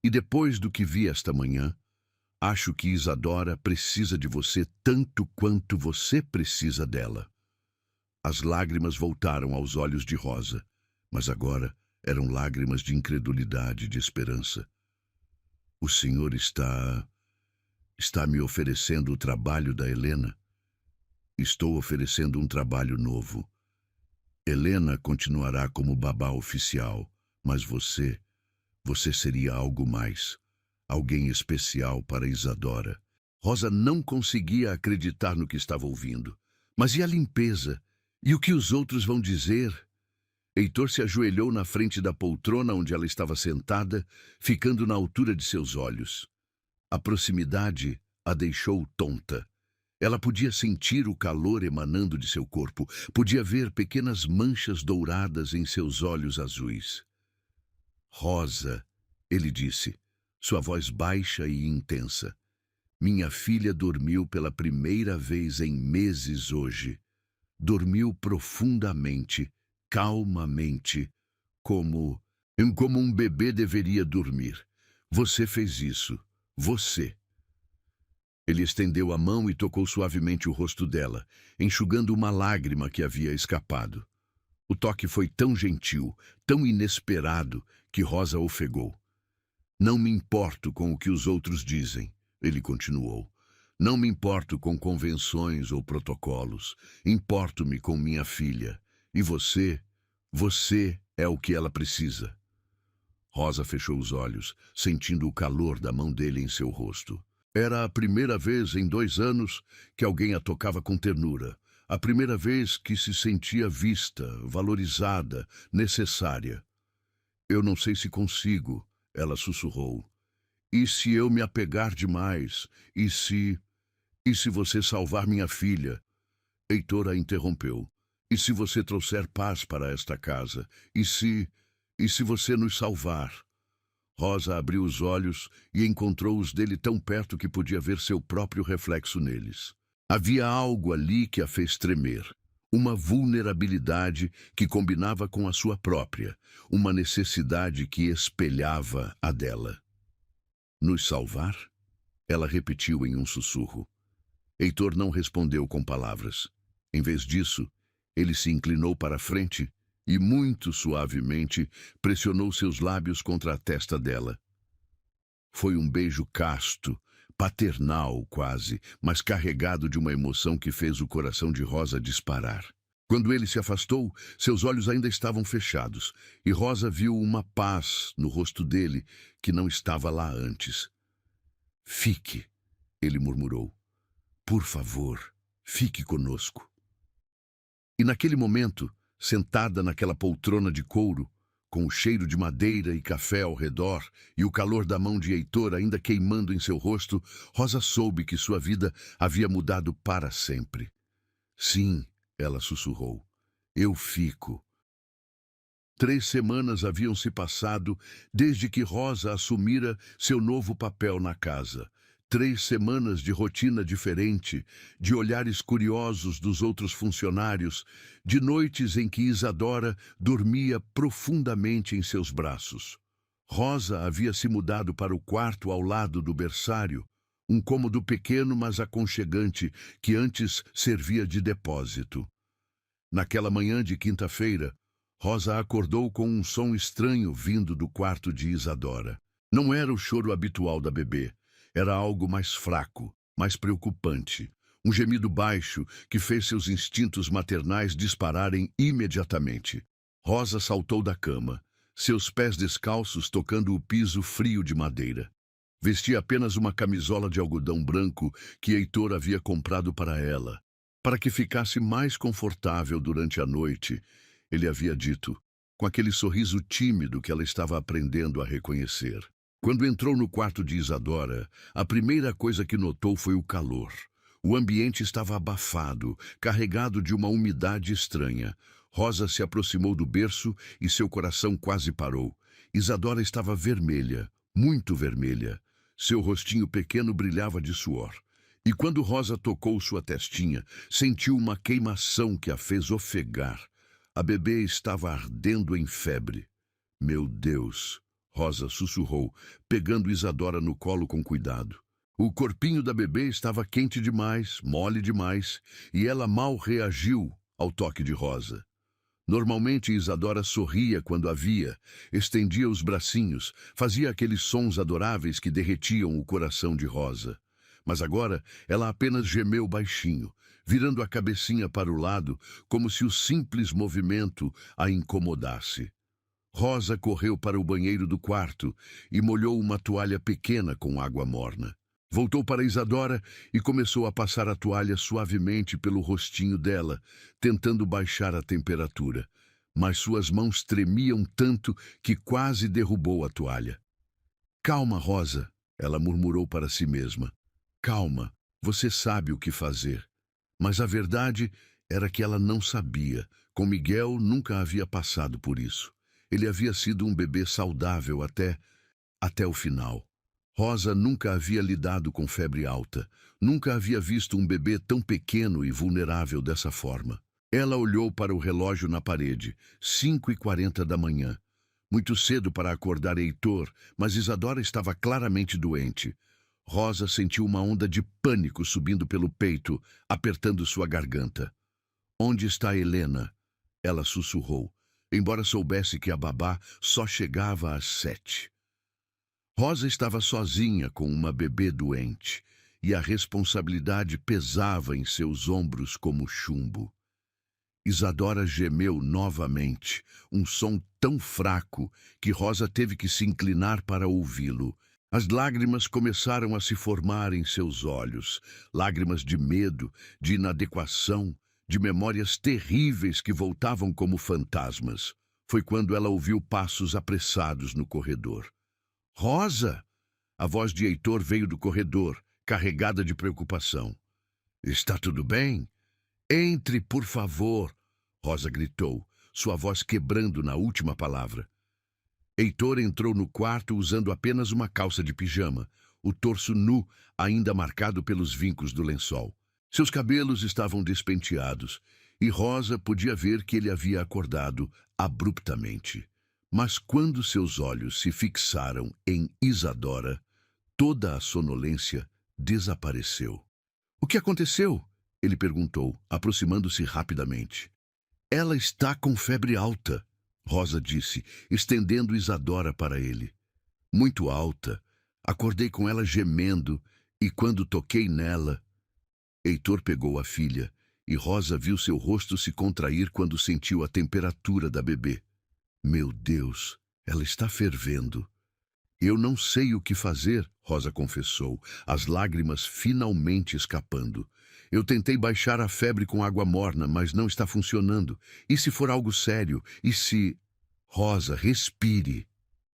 E depois do que vi esta manhã, acho que Isadora precisa de você tanto quanto você precisa dela. As lágrimas voltaram aos olhos de Rosa, mas agora eram lágrimas de incredulidade e de esperança. O senhor está me oferecendo o trabalho da Helena? Estou oferecendo um trabalho novo. Helena continuará como babá oficial, mas você seria algo mais. Alguém especial para Isadora. Rosa não conseguia acreditar no que estava ouvindo. Mas e a limpeza? E o que os outros vão dizer? Heitor se ajoelhou na frente da poltrona onde ela estava sentada, ficando na altura de seus olhos. A proximidade a deixou tonta. Ela podia sentir o calor emanando de seu corpo, podia ver pequenas manchas douradas em seus olhos azuis. Rosa, ele disse, sua voz baixa e intensa. Minha filha dormiu pela primeira vez em meses hoje. Dormiu profundamente, calmamente, como um bebê deveria dormir. Você fez isso. Você. Ele estendeu a mão e tocou suavemente o rosto dela, enxugando uma lágrima que havia escapado. O toque foi tão gentil, tão inesperado, que Rosa ofegou. Não me importo com o que os outros dizem, ele continuou. Não me importo com convenções ou protocolos. Importo-me com minha filha. E você é o que ela precisa. Rosa fechou os olhos, sentindo o calor da mão dele em seu rosto. Era a primeira vez em 2 anos que alguém a tocava com ternura. A primeira vez que se sentia vista, valorizada, necessária. Eu não sei se consigo, ela sussurrou. E se eu me apegar demais? E se você salvar minha filha? Heitor a interrompeu. E se você trouxer paz para esta casa? E se você nos salvar? Rosa abriu os olhos e encontrou os dele tão perto que podia ver seu próprio reflexo neles. Havia algo ali que a fez tremer. Uma vulnerabilidade que combinava com a sua própria, uma necessidade que espelhava a dela. Nos salvar? Ela repetiu em um sussurro. Heitor não respondeu com palavras. Em vez disso, ele se inclinou para a frente e, muito suavemente, pressionou seus lábios contra a testa dela. Foi um beijo casto, paternal quase, mas carregado de uma emoção que fez o coração de Rosa disparar. Quando ele se afastou, seus olhos ainda estavam fechados, e Rosa viu uma paz no rosto dele que não estava lá antes. "Fique", ele murmurou. "Por favor, fique conosco." E naquele momento, sentada naquela poltrona de couro, com o cheiro de madeira e café ao redor e o calor da mão de Heitor ainda queimando em seu rosto, Rosa soube que sua vida havia mudado para sempre. "Sim", ela sussurrou, "eu fico." 3 semanas haviam se passado desde que Rosa assumira seu novo papel na casa. 3 semanas de rotina diferente, de olhares curiosos dos outros funcionários, de noites em que Isadora dormia profundamente em seus braços. Rosa havia se mudado para o quarto ao lado do berçário, um cômodo pequeno mas aconchegante que antes servia de depósito. Naquela manhã de quinta-feira, Rosa acordou com um som estranho vindo do quarto de Isadora. Não era o choro habitual da bebê. Era algo mais fraco, mais preocupante. Um gemido baixo que fez seus instintos maternais dispararem imediatamente. Rosa saltou da cama, seus pés descalços tocando o piso frio de madeira. Vestia apenas uma camisola de algodão branco que Heitor havia comprado para ela, para que ficasse mais confortável durante a noite. Ele havia dito, com aquele sorriso tímido que ela estava aprendendo a reconhecer. Quando entrou no quarto de Isadora, a primeira coisa que notou foi o calor. O ambiente estava abafado, carregado de uma umidade estranha. Rosa se aproximou do berço e seu coração quase parou. Isadora estava vermelha, muito vermelha. Seu rostinho pequeno brilhava de suor. E quando Rosa tocou sua testinha, sentiu uma queimação que a fez ofegar. A bebê estava ardendo em febre. "Meu Deus", Rosa sussurrou, pegando Isadora no colo com cuidado. O corpinho da bebê estava quente demais, mole demais, e ela mal reagiu ao toque de Rosa. Normalmente Isadora sorria quando a via, estendia os bracinhos, fazia aqueles sons adoráveis que derretiam o coração de Rosa. Mas agora ela apenas gemeu baixinho, virando a cabecinha para o lado, como se o simples movimento a incomodasse. Rosa correu para o banheiro do quarto e molhou uma toalha pequena com água morna. Voltou para Isadora e começou a passar a toalha suavemente pelo rostinho dela, tentando baixar a temperatura. Mas suas mãos tremiam tanto que quase derrubou a toalha. "Calma, Rosa", ela murmurou para si mesma. "Calma, você sabe o que fazer." Mas a verdade era que ela não sabia. Com Miguel nunca havia passado por isso. Ele havia sido um bebê saudável até o final. Rosa nunca havia lidado com febre alta. Nunca havia visto um bebê tão pequeno e vulnerável dessa forma. Ela olhou para o relógio na parede, 5h40 da manhã. Muito cedo para acordar Heitor, mas Isadora estava claramente doente. Rosa sentiu uma onda de pânico subindo pelo peito, apertando sua garganta. "Onde está Helena?" ela sussurrou, embora soubesse que a babá só chegava às 7. Rosa estava sozinha com uma bebê doente, e a responsabilidade pesava em seus ombros como chumbo. Isadora gemeu novamente, um som tão fraco que Rosa teve que se inclinar para ouvi-lo. As lágrimas começaram a se formar em seus olhos, lágrimas de medo, de inadequação, de memórias terríveis que voltavam como fantasmas. Foi quando ela ouviu passos apressados no corredor. "Rosa!" A voz de Heitor veio do corredor, carregada de preocupação. "Está tudo bem? Entre, por favor!" Rosa gritou, sua voz quebrando na última palavra. Heitor entrou no quarto usando apenas uma calça de pijama, o torso nu ainda marcado pelos vincos do lençol. Seus cabelos estavam despenteados, e Rosa podia ver que ele havia acordado abruptamente. Mas quando seus olhos se fixaram em Isadora, toda a sonolência desapareceu. "O que aconteceu?" ele perguntou, aproximando-se rapidamente. "Ela está com febre alta", Rosa disse, estendendo Isadora para ele. "Muito alta. Acordei com ela gemendo E quando toquei nela, Heitor pegou a filha, e Rosa viu seu rosto se contrair quando sentiu a temperatura da bebê. Meu Deus, ela está fervendo. Eu não sei o que fazer, Rosa confessou, as lágrimas finalmente escapando. Eu tentei baixar a febre com água morna, mas não está funcionando. E se for algo sério? E se... Rosa, respire,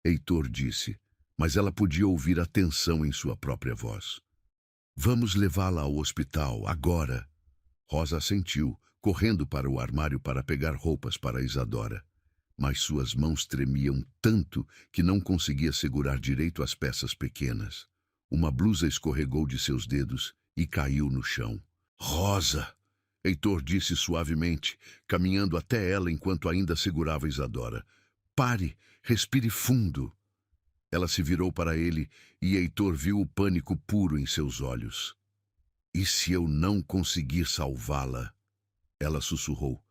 Heitor disse, mas ela podia ouvir a tensão em sua própria voz. Vamos levá-la ao hospital, agora. Rosa assentiu, correndo para o armário para pegar roupas para Isadora. Mas suas mãos tremiam tanto que não conseguia segurar direito as peças pequenas. Uma blusa escorregou de seus dedos e caiu no chão. Rosa! Heitor disse suavemente, caminhando até ela enquanto ainda segurava Isadora. Pare, respire fundo. Ela se virou para ele e Heitor viu o pânico puro em seus olhos. E se eu não conseguir salvá-la? Ela sussurrou.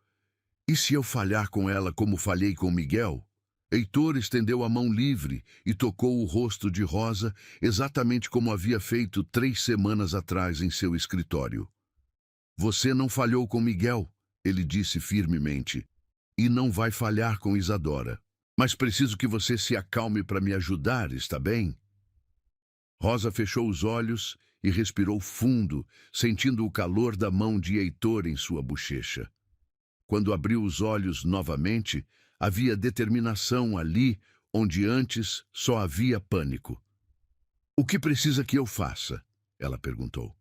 E se eu falhar com ela como falhei com Miguel? Heitor estendeu a mão livre e tocou o rosto de Rosa exatamente como havia feito 3 semanas atrás em seu escritório. Você não falhou com Miguel, ele disse firmemente, e não vai falhar com Isadora. Mas preciso que você se acalme para me ajudar, está bem? Rosa fechou os olhos e respirou fundo, sentindo o calor da mão de Heitor em sua bochecha. Quando abriu os olhos novamente, havia determinação ali, onde antes só havia pânico. O que precisa que eu faça? Ela perguntou.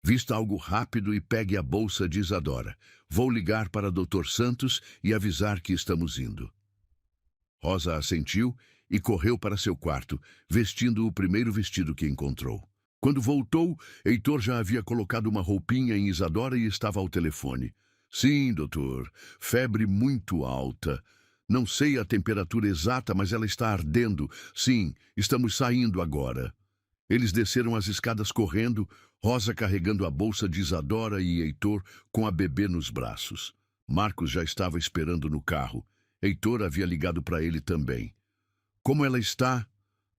Vista algo rápido e pegue a bolsa de Isadora. Vou ligar para Dr. Santos e avisar que estamos indo. Rosa assentiu e correu para seu quarto, vestindo o primeiro vestido que encontrou. Quando voltou, Heitor já havia colocado uma roupinha em Isadora e estava ao telefone. Sim, doutor. Febre muito alta. Não sei a temperatura exata, mas ela está ardendo. Sim, estamos saindo agora. Eles desceram as escadas correndo, Rosa carregando a bolsa de Isadora e Heitor com a bebê nos braços. Marcos já estava esperando no carro. Heitor havia ligado para ele também. Como ela está?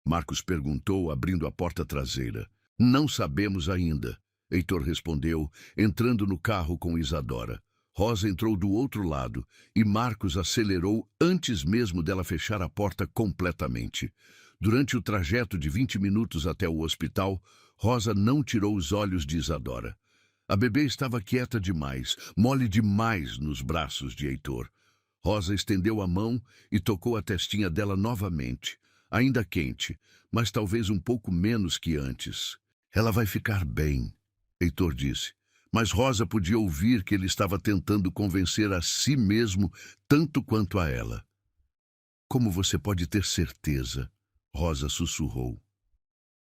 Marcos perguntou, abrindo a porta traseira. Não sabemos ainda, Heitor respondeu, entrando no carro com Isadora. Rosa entrou do outro lado e Marcos acelerou antes mesmo dela fechar a porta completamente. Durante o trajeto de 20 minutos até o hospital, Rosa não tirou os olhos de Isadora. A bebê estava quieta demais, mole demais nos braços de Heitor. Rosa estendeu a mão e tocou a testinha dela novamente, ainda quente, mas talvez um pouco menos que antes. Ela vai ficar bem, Heitor disse. Mas Rosa podia ouvir que ele estava tentando convencer a si mesmo tanto quanto a ela. Como você pode ter certeza? Rosa sussurrou.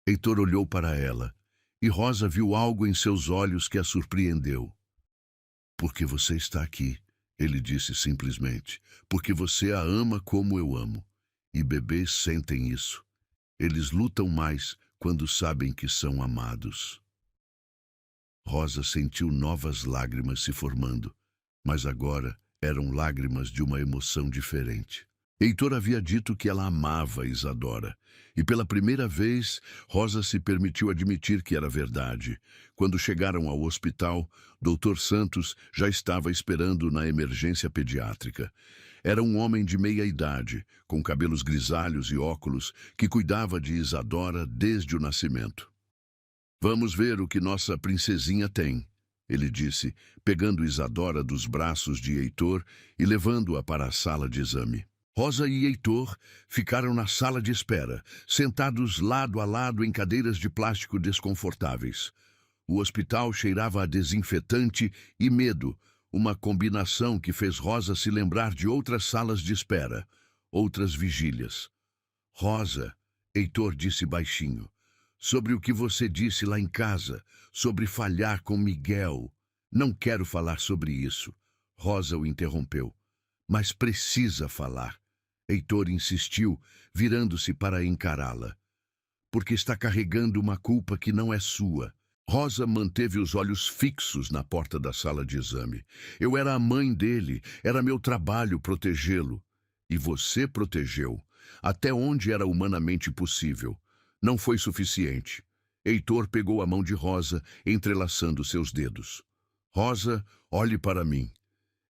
Heitor olhou para ela, e Rosa viu algo em seus olhos que a surpreendeu. Porque você está aqui, ele disse simplesmente. Porque você a ama como eu amo. E bebês sentem isso. Eles lutam mais quando sabem que são amados. Rosa sentiu novas lágrimas se formando, mas agora eram lágrimas de uma emoção diferente. Heitor havia dito que ela amava Isadora, e pela primeira vez, Rosa se permitiu admitir que era verdade. Quando chegaram ao hospital, Dr. Santos já estava esperando na emergência pediátrica. Era um homem de meia idade, com cabelos grisalhos e óculos, que cuidava de Isadora desde o nascimento. Vamos ver o que nossa princesinha tem, ele disse, pegando Isadora dos braços de Heitor e levando-a para a sala de exame. Rosa e Heitor ficaram na sala de espera, sentados lado a lado em cadeiras de plástico desconfortáveis. O hospital cheirava a desinfetante e medo, uma combinação que fez Rosa se lembrar de outras salas de espera, outras vigílias. Rosa, Heitor disse baixinho, sobre o que você disse lá em casa, sobre falhar com Miguel. Não quero falar sobre isso. Rosa o interrompeu. Mas precisa falar. Heitor insistiu, virando-se para encará-la. Porque está carregando uma culpa que não é sua. Rosa manteve os olhos fixos na porta da sala de exame. Eu era a mãe dele, era meu trabalho protegê-lo. E você protegeu, até onde era humanamente possível. Não foi suficiente. Heitor pegou a mão de Rosa, entrelaçando seus dedos. Rosa, olhe para mim.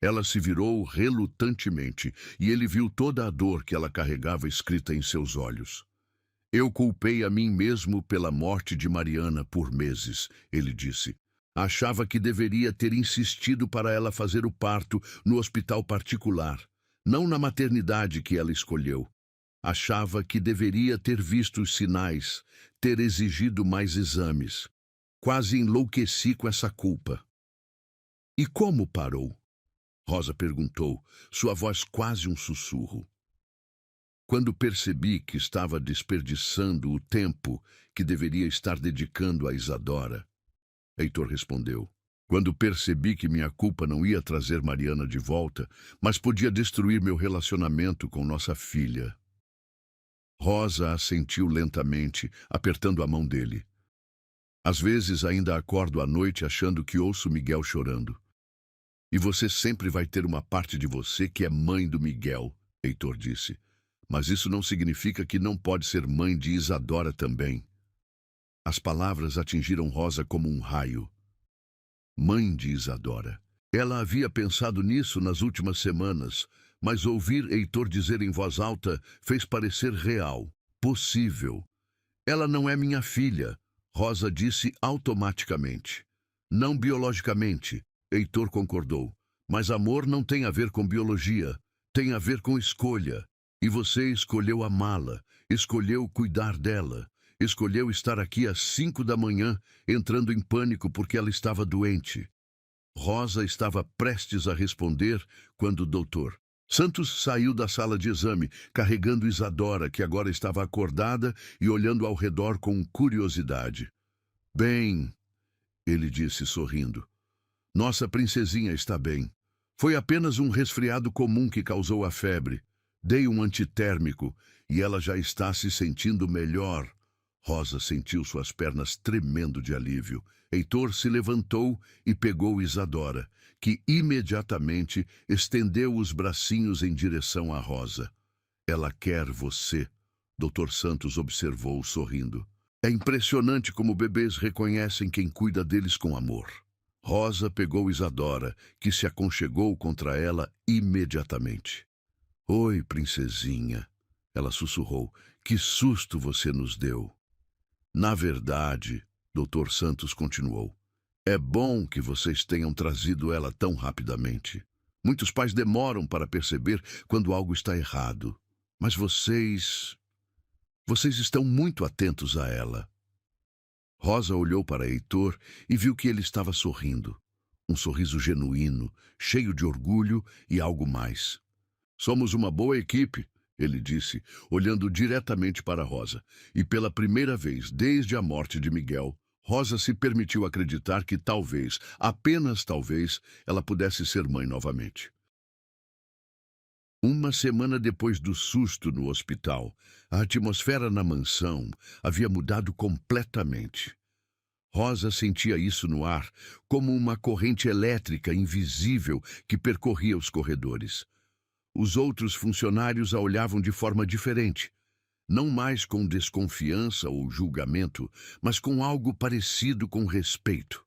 Ela se virou relutantemente, e ele viu toda a dor que ela carregava escrita em seus olhos. Eu culpei a mim mesmo pela morte de Mariana por meses, ele disse. Achava que deveria ter insistido para ela fazer o parto no hospital particular, não na maternidade que ela escolheu. Achava que deveria ter visto os sinais, ter exigido mais exames. Quase enlouqueci com essa culpa. E como parou? Rosa perguntou, sua voz quase um sussurro. Quando percebi que estava desperdiçando o tempo que deveria estar dedicando a Isadora, Heitor respondeu. Quando percebi que minha culpa não ia trazer Mariana de volta, mas podia destruir meu relacionamento com nossa filha. Rosa assentiu lentamente, apertando a mão dele. Às vezes ainda acordo à noite achando que ouço Miguel chorando. E você sempre vai ter uma parte de você que é mãe do Miguel, Heitor disse. Mas isso não significa que não pode ser mãe de Isadora também. As palavras atingiram Rosa como um raio. Mãe de Isadora. Ela havia pensado nisso nas últimas semanas, mas ouvir Heitor dizer em voz alta fez parecer real, possível. Ela não é minha filha, Rosa disse automaticamente. Não biologicamente, Heitor concordou. Mas amor não tem a ver com biologia, tem a ver com escolha. E você escolheu amá-la, escolheu cuidar dela, escolheu estar aqui às 5 da manhã, entrando em pânico porque ela estava doente. Rosa estava prestes a responder quando o doutor Santos saiu da sala de exame, carregando Isadora, que agora estava acordada e olhando ao redor com curiosidade. Bem, ele disse sorrindo. Nossa princesinha está bem. Foi apenas um resfriado comum que causou a febre. Dei um antitérmico e ela já está se sentindo melhor. Rosa sentiu suas pernas tremendo de alívio. Heitor se levantou e pegou Isadora, que imediatamente estendeu os bracinhos em direção a Rosa. Ela quer você, Dr. Santos observou sorrindo. É impressionante como bebês reconhecem quem cuida deles com amor. Rosa pegou Isadora, que se aconchegou contra ela imediatamente. Oi, princesinha, ela sussurrou, que susto você nos deu. Na verdade, Dr. Santos continuou, é bom que vocês tenham trazido ela tão rapidamente. Muitos pais demoram para perceber quando algo está errado, mas vocês estão muito atentos a ela. Rosa olhou para Heitor e viu que ele estava sorrindo. Um sorriso genuíno, cheio de orgulho e algo mais. Somos uma boa equipe, ele disse, olhando diretamente para Rosa. E pela primeira vez desde a morte de Miguel, Rosa se permitiu acreditar que talvez, apenas talvez, ela pudesse ser mãe novamente. Uma semana depois do susto no hospital, a atmosfera na mansão havia mudado completamente. Rosa sentia isso no ar, como uma corrente elétrica invisível que percorria os corredores. Os outros funcionários a olhavam de forma diferente, não mais com desconfiança ou julgamento, mas com algo parecido com respeito.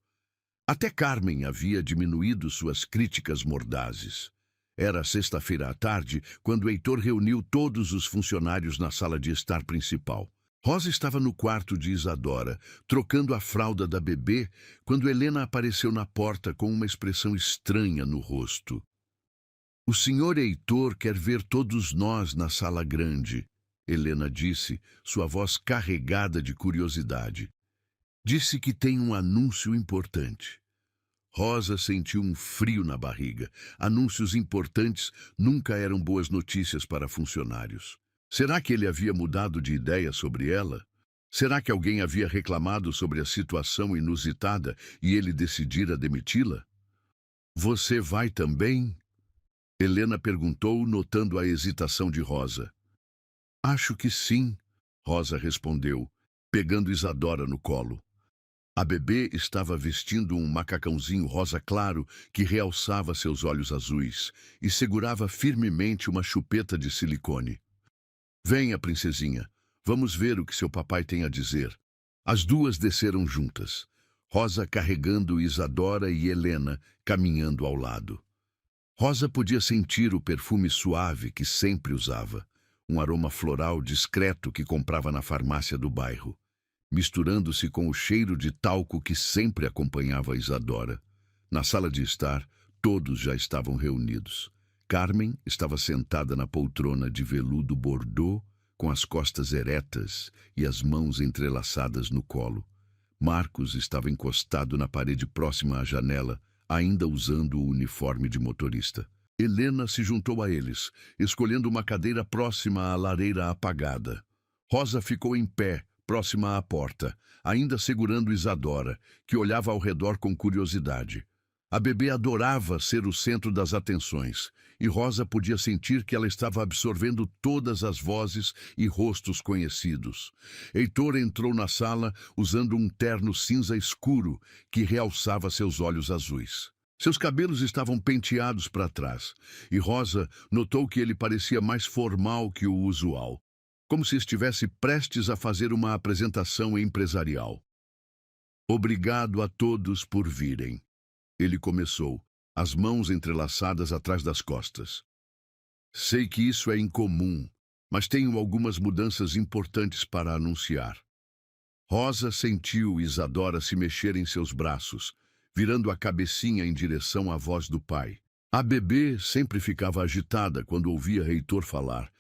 Até Carmen havia diminuído suas críticas mordazes. Era sexta-feira à tarde, quando Heitor reuniu todos os funcionários na sala de estar principal. Rosa estava no quarto de Isadora, trocando a fralda da bebê, quando Helena apareceu na porta com uma expressão estranha no rosto. O senhor Heitor quer ver todos nós na sala grande, Helena disse, sua voz carregada de curiosidade. Disse que tem um anúncio importante. Rosa sentiu um frio na barriga. Anúncios importantes nunca eram boas notícias para funcionários. Será que ele havia mudado de ideia sobre ela? Será que alguém havia reclamado sobre a situação inusitada e ele decidira demiti-la? Você vai também? Helena perguntou, notando a hesitação de Rosa. Acho que sim, Rosa respondeu, pegando Isadora no colo. A bebê estava vestindo um macacãozinho rosa claro que realçava seus olhos azuis e segurava firmemente uma chupeta de silicone. Venha, princesinha, vamos ver o que seu papai tem a dizer. As duas desceram juntas, Rosa carregando Isadora e Helena caminhando ao lado. Rosa podia sentir o perfume suave que sempre usava, um aroma floral discreto que comprava na farmácia do bairro, misturando-se com o cheiro de talco que sempre acompanhava Isadora. Na sala de estar, todos já estavam reunidos. Carmen estava sentada na poltrona de veludo bordô, com as costas eretas e as mãos entrelaçadas no colo. Marcos estava encostado na parede próxima à janela, ainda usando o uniforme de motorista. Helena se juntou a eles, escolhendo uma cadeira próxima à lareira apagada. Rosa ficou em pé, próxima à porta, ainda segurando Isadora, que olhava ao redor com curiosidade. A bebê adorava ser o centro das atenções, e Rosa podia sentir que ela estava absorvendo todas as vozes e rostos conhecidos. Heitor entrou na sala usando um terno cinza escuro que realçava seus olhos azuis. Seus cabelos estavam penteados para trás, e Rosa notou que ele parecia mais formal que o usual, como se estivesse prestes a fazer uma apresentação empresarial. "Obrigado a todos por virem", ele começou, as mãos entrelaçadas atrás das costas. "Sei que isso é incomum, mas tenho algumas mudanças importantes para anunciar." Rosa sentiu Isadora se mexer em seus braços, virando a cabecinha em direção à voz do pai. A bebê sempre ficava agitada quando ouvia Heitor falar.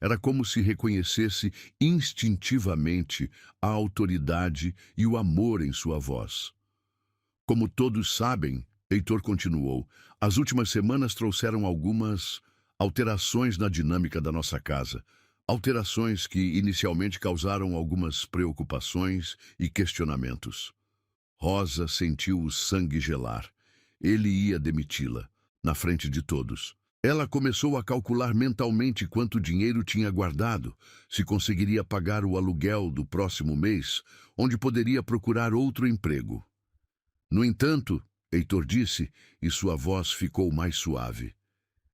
Era como se reconhecesse instintivamente a autoridade e o amor em sua voz. "Como todos sabem", Heitor continuou, "as últimas semanas trouxeram algumas alterações na dinâmica da nossa casa. Alterações que inicialmente causaram algumas preocupações e questionamentos." Rosa sentiu o sangue gelar. Ele ia demiti-la, na frente de todos. Ela começou a calcular mentalmente quanto dinheiro tinha guardado, se conseguiria pagar o aluguel do próximo mês, onde poderia procurar outro emprego. "No entanto", Heitor disse, e sua voz ficou mais suave,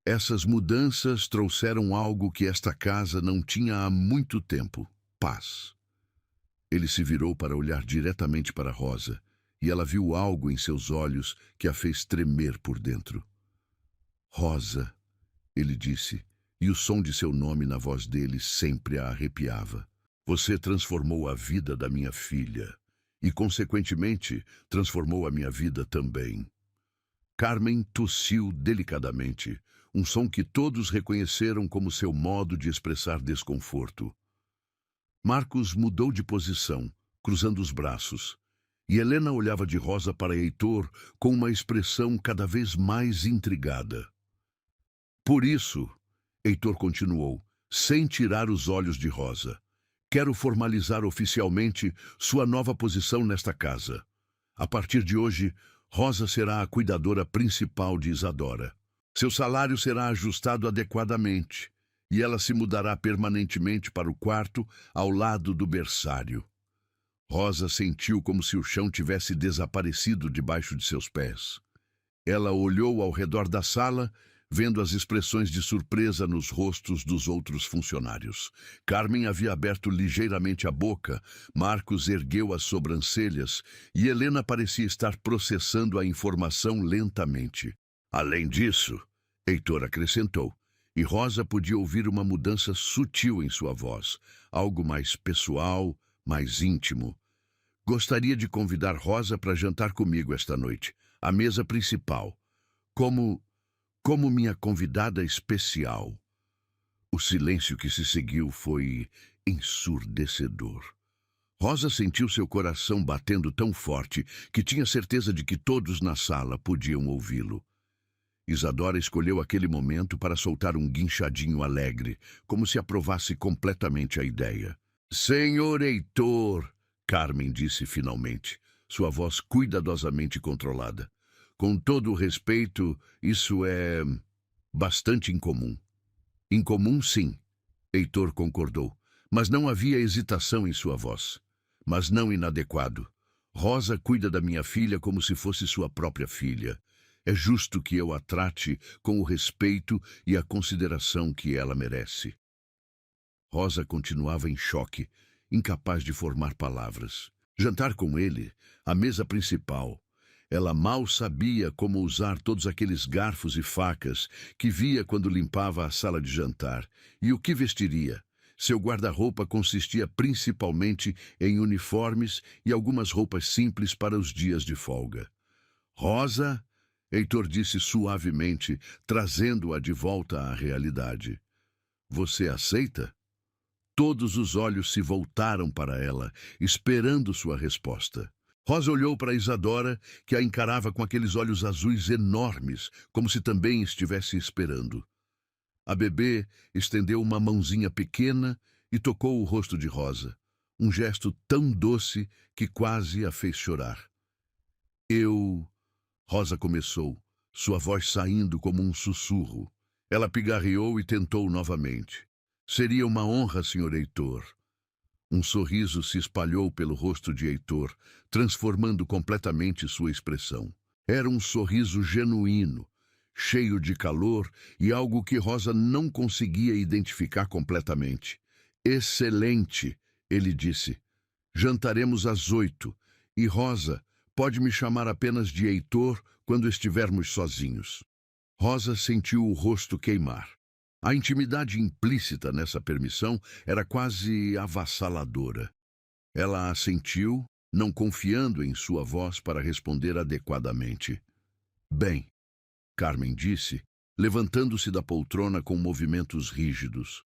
"essas mudanças trouxeram algo que esta casa não tinha há muito tempo: paz." Ele se virou para olhar diretamente para Rosa, e ela viu algo em seus olhos que a fez tremer por dentro. "Rosa", ele disse, e o som de seu nome na voz dele sempre a arrepiava. "Você transformou a vida da minha filha, e, consequentemente, transformou a minha vida também." Carmen tossiu delicadamente, um som que todos reconheceram como seu modo de expressar desconforto. Marcos mudou de posição, cruzando os braços, e Helena olhava de Rosa para Heitor com uma expressão cada vez mais intrigada. "Por isso", Heitor continuou, sem tirar os olhos de Rosa, "quero formalizar oficialmente sua nova posição nesta casa. A partir de hoje, Rosa será a cuidadora principal de Isadora. Seu salário será ajustado adequadamente, e ela se mudará permanentemente para o quarto ao lado do berçário." Rosa sentiu como se o chão tivesse desaparecido debaixo de seus pés. Ela olhou ao redor da sala, vendo as expressões de surpresa nos rostos dos outros funcionários. Carmen havia aberto ligeiramente a boca, Marcos ergueu as sobrancelhas e Helena parecia estar processando a informação lentamente. "Além disso", Heitor acrescentou, e Rosa podia ouvir uma mudança sutil em sua voz, algo mais pessoal, mais íntimo. "Gostaria de convidar Rosa para jantar comigo esta noite, à mesa principal, como minha convidada especial." O silêncio que se seguiu foi ensurdecedor. Rosa sentiu seu coração batendo tão forte que tinha certeza de que todos na sala podiam ouvi-lo. Isadora escolheu aquele momento para soltar um guinchadinho alegre, como se aprovasse completamente a ideia. "Senhor Heitor", Carmen disse finalmente, sua voz cuidadosamente controlada, "com todo o respeito, isso é bastante incomum." "Incomum, sim", Heitor concordou, mas não havia hesitação em sua voz. "Mas não inadequado. Rosa cuida da minha filha como se fosse sua própria filha. É justo que eu a trate com o respeito e a consideração que ela merece." Rosa continuava em choque, incapaz de formar palavras. Jantar com ele, a mesa principal. Ela mal sabia como usar todos aqueles garfos e facas que via quando limpava a sala de jantar. E o que vestiria? Seu guarda-roupa consistia principalmente em uniformes e algumas roupas simples para os dias de folga. Rosa, Heitor disse suavemente, trazendo-a de volta à realidade. Você aceita? Todos os olhos se voltaram para ela, esperando sua resposta. Rosa olhou para Isadora, que a encarava com aqueles olhos azuis enormes, como se também estivesse esperando. A bebê estendeu uma mãozinha pequena e tocou o rosto de Rosa, um gesto tão doce que quase a fez chorar. Rosa começou, sua voz saindo como um sussurro. Ela pigarreou e tentou novamente. Seria uma honra, Sr. Heitor. Um sorriso se espalhou pelo rosto de Heitor, transformando completamente sua expressão. Era um sorriso genuíno, cheio de calor e algo que Rosa não conseguia identificar completamente. Excelente, ele disse. Jantaremos às 8, e Rosa pode me chamar apenas de Heitor quando estivermos sozinhos. Rosa sentiu o rosto queimar. A intimidade implícita nessa permissão era quase avassaladora. Ela assentiu, não confiando em sua voz para responder adequadamente. Bem, Carmen disse, levantando-se da poltrona com movimentos rígidos.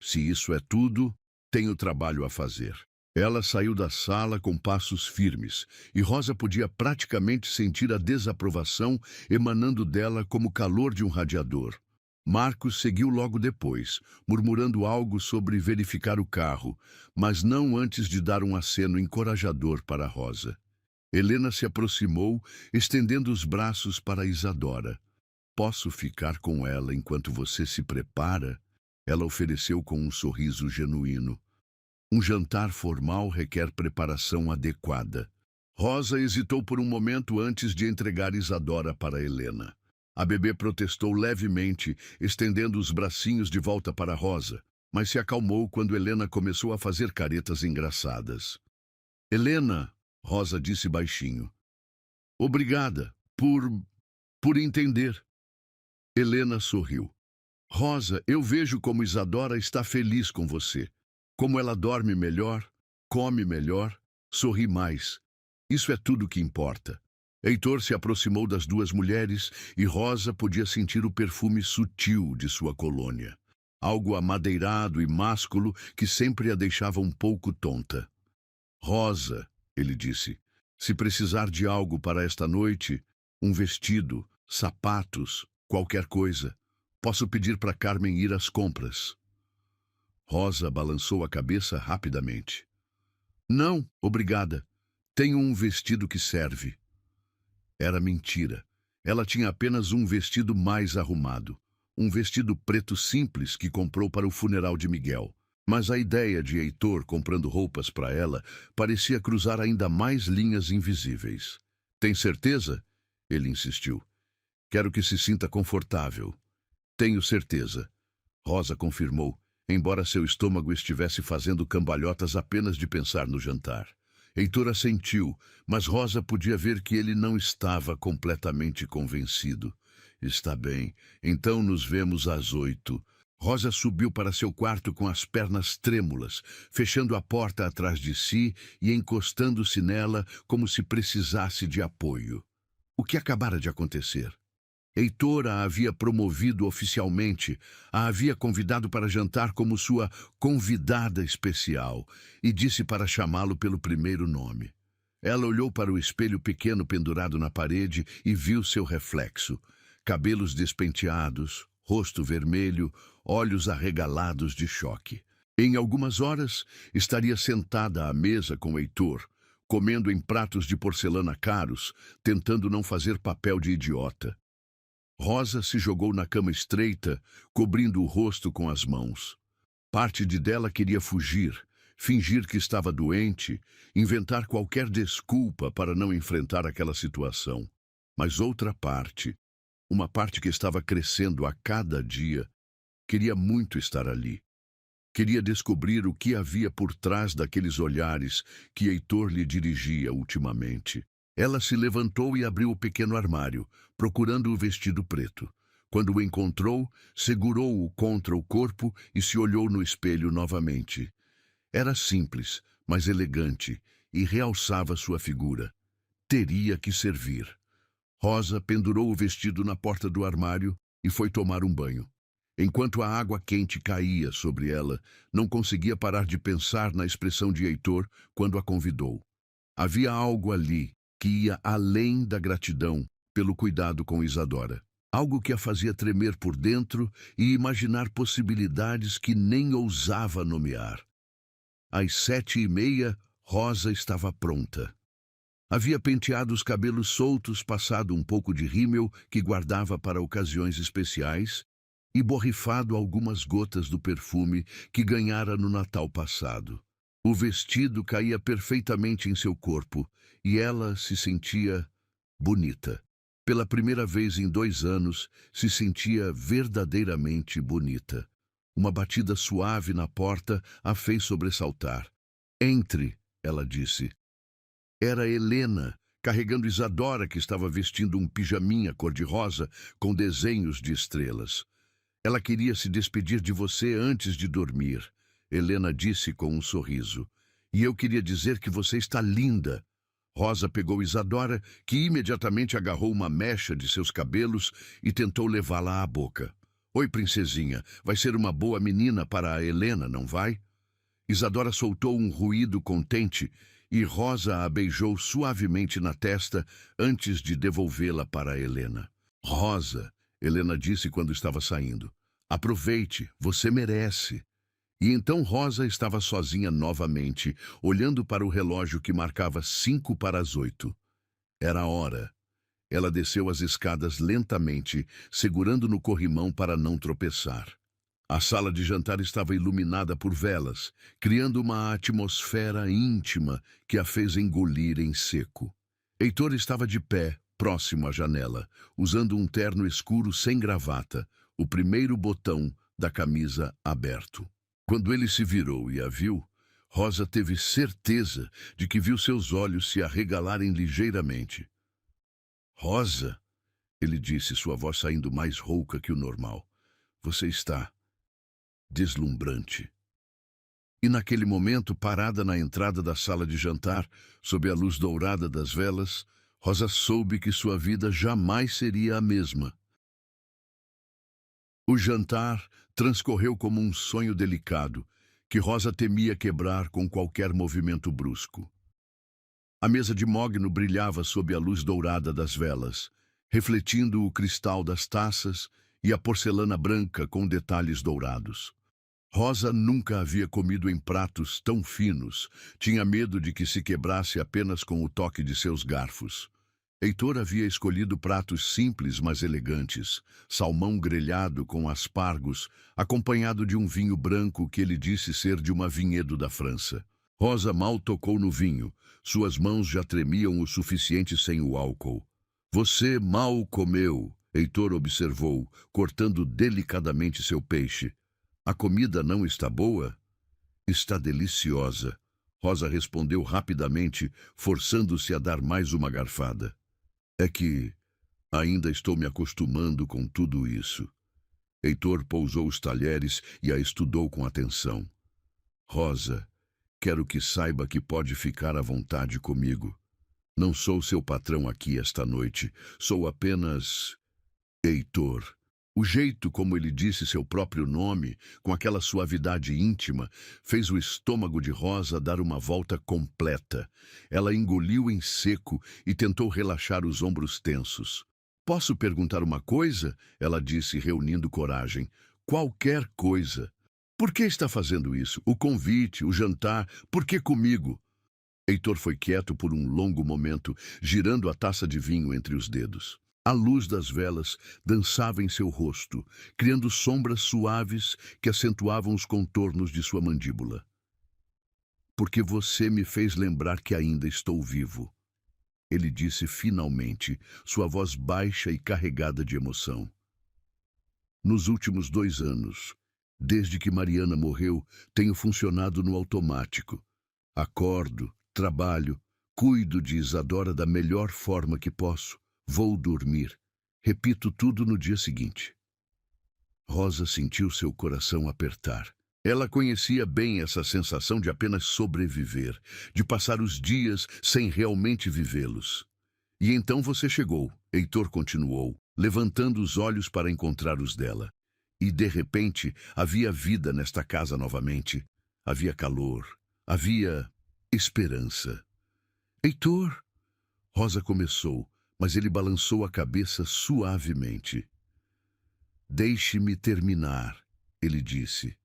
Se isso é tudo, tenho trabalho a fazer. Ela saiu da sala com passos firmes, e Rosa podia praticamente sentir a desaprovação emanando dela como o calor de um radiador. Marcos seguiu logo depois, murmurando algo sobre verificar o carro, mas não antes de dar um aceno encorajador para Rosa. Helena se aproximou, estendendo os braços para Isadora. Posso ficar com ela enquanto você se prepara? Ela ofereceu com um sorriso genuíno. Um jantar formal requer preparação adequada. Rosa hesitou por um momento antes de entregar Isadora para Helena. A bebê protestou levemente, estendendo os bracinhos de volta para Rosa, mas se acalmou quando Helena começou a fazer caretas engraçadas. Helena, Rosa disse baixinho. Obrigada por entender. Helena sorriu. Rosa, eu vejo como Isadora está feliz com você. Como ela dorme melhor, come melhor, sorri mais. Isso é tudo que importa. Heitor se aproximou das duas mulheres e Rosa podia sentir o perfume sutil de sua colônia. Algo amadeirado e másculo que sempre a deixava um pouco tonta. Rosa, ele disse, se precisar de algo para esta noite, um vestido, sapatos, qualquer coisa, posso pedir para Carmen ir às compras. Rosa balançou a cabeça rapidamente. Não, obrigada. Tenho um vestido que serve. Era mentira. Ela tinha apenas um vestido mais arrumado. Um vestido preto simples que comprou para o funeral de Miguel. Mas a ideia de Heitor comprando roupas para ela parecia cruzar ainda mais linhas invisíveis. Tem certeza? Ele insistiu. Quero que se sinta confortável. Tenho certeza. Rosa confirmou, embora seu estômago estivesse fazendo cambalhotas apenas de pensar no jantar. Heitor assentiu, mas Rosa podia ver que ele não estava completamente convencido. Está bem, então nos vemos às 8. Rosa subiu para seu quarto com as pernas trêmulas, fechando a porta atrás de si e encostando-se nela como se precisasse de apoio. O que acabara de acontecer? Heitor a havia promovido oficialmente, a havia convidado para jantar como sua convidada especial e disse para chamá-lo pelo primeiro nome. Ela olhou para o espelho pequeno pendurado na parede e viu seu reflexo. Cabelos despenteados, rosto vermelho, olhos arregalados de choque. Em algumas horas, estaria sentada à mesa com Heitor, comendo em pratos de porcelana caros, tentando não fazer papel de idiota. Rosa se jogou na cama estreita, cobrindo o rosto com as mãos. Parte de dela queria fugir, fingir que estava doente, inventar qualquer desculpa para não enfrentar aquela situação. Mas outra parte, uma parte que estava crescendo a cada dia, queria muito estar ali. Queria descobrir o que havia por trás daqueles olhares que Heitor lhe dirigia ultimamente. Ela se levantou e abriu o pequeno armário, procurando o vestido preto. Quando o encontrou, segurou-o contra o corpo e se olhou no espelho novamente. Era simples, mas elegante, e realçava sua figura. Teria que servir. Rosa pendurou o vestido na porta do armário e foi tomar um banho. Enquanto a água quente caía sobre ela, não conseguia parar de pensar na expressão de Heitor quando a convidou. Havia algo ali que ia além da gratidão pelo cuidado com Isadora. Algo que a fazia tremer por dentro e imaginar possibilidades que nem ousava nomear. Às 7h30, Rosa estava pronta. Havia penteado os cabelos soltos, passado um pouco de rímel que guardava para ocasiões especiais e borrifado algumas gotas do perfume que ganhara no Natal passado. O vestido caía perfeitamente em seu corpo e ela se sentia bonita. Pela primeira vez em 2 anos, se sentia verdadeiramente bonita. Uma batida suave na porta a fez sobressaltar. "Entre", ela disse. Era Helena, carregando Isadora, que estava vestindo um pijaminha cor-de-rosa com desenhos de estrelas. "Ela queria se despedir de você antes de dormir", Helena disse com um sorriso. "E eu queria dizer que você está linda." Rosa pegou Isadora, que imediatamente agarrou uma mecha de seus cabelos e tentou levá-la à boca. "Oi, princesinha, vai ser uma boa menina para a Helena, não vai?" Isadora soltou um ruído contente e Rosa a beijou suavemente na testa antes de devolvê-la para a Helena. "Rosa", Helena disse quando estava saindo, "aproveite, você merece." E então Rosa estava sozinha novamente, olhando para o relógio que marcava 7:55. Era a hora. Ela desceu as escadas lentamente, segurando no corrimão para não tropeçar. A sala de jantar estava iluminada por velas, criando uma atmosfera íntima que a fez engolir em seco. Heitor estava de pé, próximo à janela, usando um terno escuro sem gravata, o primeiro botão da camisa aberto. Quando ele se virou e a viu, Rosa teve certeza de que viu seus olhos se arregalarem ligeiramente. "Rosa", ele disse, sua voz saindo mais rouca que o normal, "você está deslumbrante." E naquele momento, parada na entrada da sala de jantar, sob a luz dourada das velas, Rosa soube que sua vida jamais seria a mesma. O jantar transcorreu como um sonho delicado, que Rosa temia quebrar com qualquer movimento brusco. A mesa de mogno brilhava sob a luz dourada das velas, refletindo o cristal das taças e a porcelana branca com detalhes dourados. Rosa nunca havia comido em pratos tão finos, tinha medo de que se quebrasse apenas com o toque de seus garfos. Heitor havia escolhido pratos simples, mas elegantes, salmão grelhado com aspargos, acompanhado de um vinho branco que ele disse ser de uma vinhedo da França. Rosa mal tocou no vinho, suas mãos já tremiam o suficiente sem o álcool. "Você mal comeu", Heitor observou, cortando delicadamente seu peixe. "A comida não está boa?" "Está deliciosa", Rosa respondeu rapidamente, forçando-se a dar mais uma garfada. "É que ainda estou me acostumando com tudo isso." Heitor pousou os talheres e a estudou com atenção. "Rosa, quero que saiba que pode ficar à vontade comigo. Não sou seu patrão aqui esta noite, sou apenas Heitor." O jeito como ele disse seu próprio nome, com aquela suavidade íntima, fez o estômago de Rosa dar uma volta completa. Ela engoliu em seco e tentou relaxar os ombros tensos. "Posso perguntar uma coisa?" ela disse, reunindo coragem. "Qualquer coisa." "Por que está fazendo isso? O convite, o jantar, por que comigo?" Heitor foi quieto por um longo momento, girando a taça de vinho entre os dedos. A luz das velas dançava em seu rosto, criando sombras suaves que acentuavam os contornos de sua mandíbula. "Porque você me fez lembrar que ainda estou vivo", ele disse finalmente, sua voz baixa e carregada de emoção. "Nos últimos 2 anos, Desde que Mariana morreu, tenho funcionado no automático. Acordo, trabalho, cuido de Isadora da melhor forma que posso. Vou dormir. Repito tudo no dia seguinte. Rosa sentiu seu coração apertar. Ela conhecia bem essa sensação de apenas sobreviver, de passar os dias sem realmente vivê-los. E então você chegou, Heitor continuou, levantando os olhos para encontrar os dela. E, de repente, havia vida nesta casa novamente. Havia calor, havia esperança. Heitor! Rosa começou, mas ele balançou a cabeça suavemente. Deixe-me terminar, ele disse.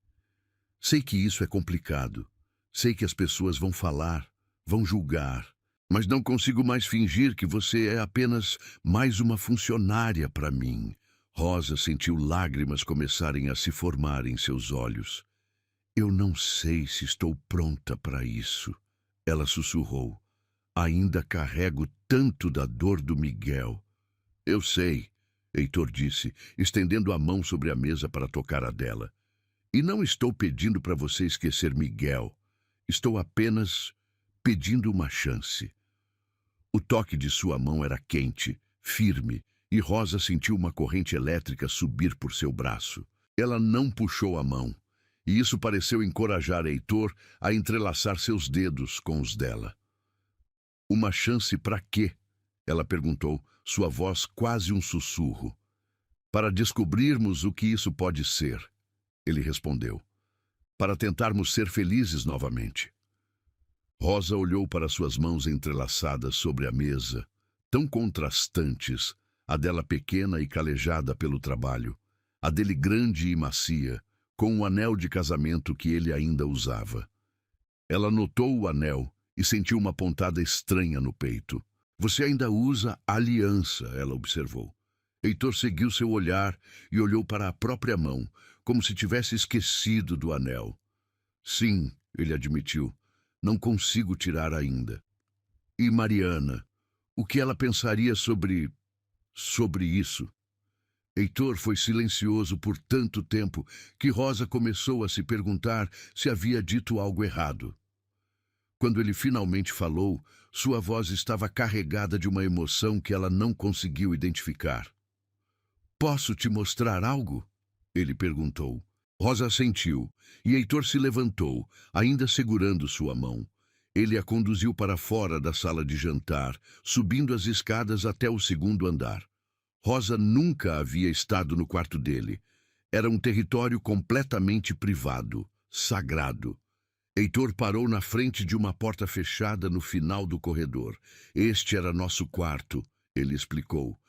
Sei que isso é complicado. Sei que as pessoas vão falar, vão julgar. Mas não consigo mais fingir que você é apenas mais uma funcionária para mim. Rosa sentiu lágrimas começarem a se formar em seus olhos. Eu não sei se estou pronta para isso, ela sussurrou. Ainda carrego tanto da dor do Miguel. Eu sei, Heitor disse, estendendo a mão sobre a mesa para tocar a dela. E não estou pedindo para você esquecer Miguel. Estou apenas pedindo uma chance. O toque de sua mão era quente, firme, e Rosa sentiu uma corrente elétrica subir por seu braço. Ela não puxou a mão, e isso pareceu encorajar Heitor a entrelaçar seus dedos com os dela. Uma chance para quê? Ela perguntou, sua voz quase um sussurro. Para descobrirmos o que isso pode ser, ele respondeu. Para tentarmos ser felizes novamente. Rosa olhou para suas mãos entrelaçadas sobre a mesa, tão contrastantes, a dela pequena e calejada pelo trabalho, a dele grande e macia, com o anel de casamento que ele ainda usava. Ela notou o anel e sentiu uma pontada estranha no peito. Você ainda usa aliança, ela observou. Heitor seguiu seu olhar e olhou para a própria mão, como se tivesse esquecido do anel. Sim, ele admitiu. Não consigo tirar ainda. E Mariana? O que ela pensaria sobre isso? Heitor foi silencioso por tanto tempo que Rosa começou a se perguntar se havia dito algo errado. Quando ele finalmente falou, sua voz estava carregada de uma emoção que ela não conseguiu identificar. Posso te mostrar algo? Ele perguntou. Rosa assentiu, e Heitor se levantou, ainda segurando sua mão. Ele a conduziu para fora da sala de jantar, subindo as escadas até o segundo andar. Rosa nunca havia estado no quarto dele. Era um território completamente privado, sagrado. Heitor parou na frente de uma porta fechada no final do corredor. Este era nosso quarto, ele explicou.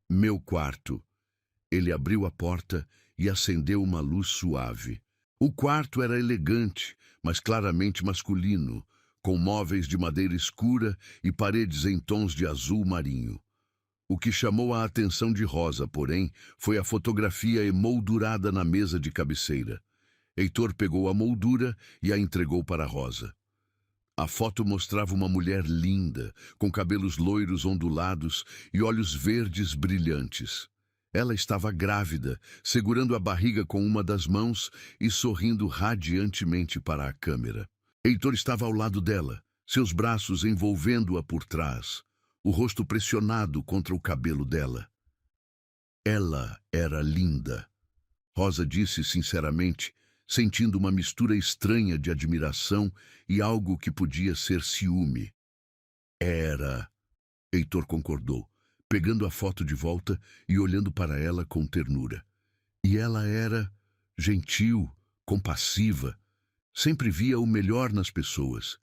Meu quarto. Ele abriu a porta e acendeu uma luz suave. O quarto era elegante, mas claramente masculino, com móveis de madeira escura e paredes em tons de azul marinho. O que chamou a atenção de Rosa, porém, foi a fotografia emoldurada na mesa de cabeceira. Heitor pegou a moldura e a entregou para Rosa. A foto mostrava uma mulher linda, com cabelos loiros ondulados e olhos verdes brilhantes. Ela estava grávida, segurando a barriga com uma das mãos e sorrindo radiantemente para a câmera. Heitor estava ao lado dela, seus braços envolvendo-a por trás, o rosto pressionado contra o cabelo dela. Ela era linda, Rosa disse sinceramente, sentindo uma mistura estranha de admiração e algo que podia ser ciúme. Era, Heitor concordou, pegando a foto de volta e olhando para ela com ternura. E ela era gentil, compassiva, sempre via o melhor nas pessoas.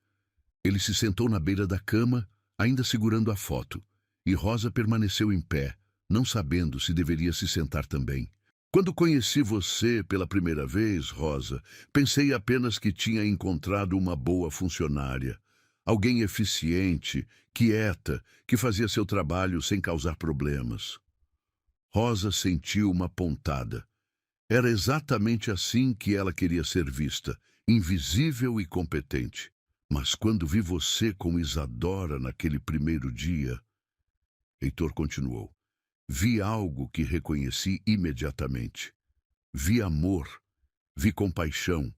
Ele se sentou na beira da cama, ainda segurando a foto, e Rosa permaneceu em pé, não sabendo se deveria se sentar também. Quando conheci você pela primeira vez, Rosa, pensei apenas que tinha encontrado uma boa funcionária. Alguém eficiente, quieta, que fazia seu trabalho sem causar problemas. Rosa sentiu uma pontada. Era exatamente assim que ela queria ser vista, invisível e competente. Mas quando vi você com Isadora naquele primeiro dia... Heitor continuou. Vi algo que reconheci imediatamente. Vi amor, vi compaixão,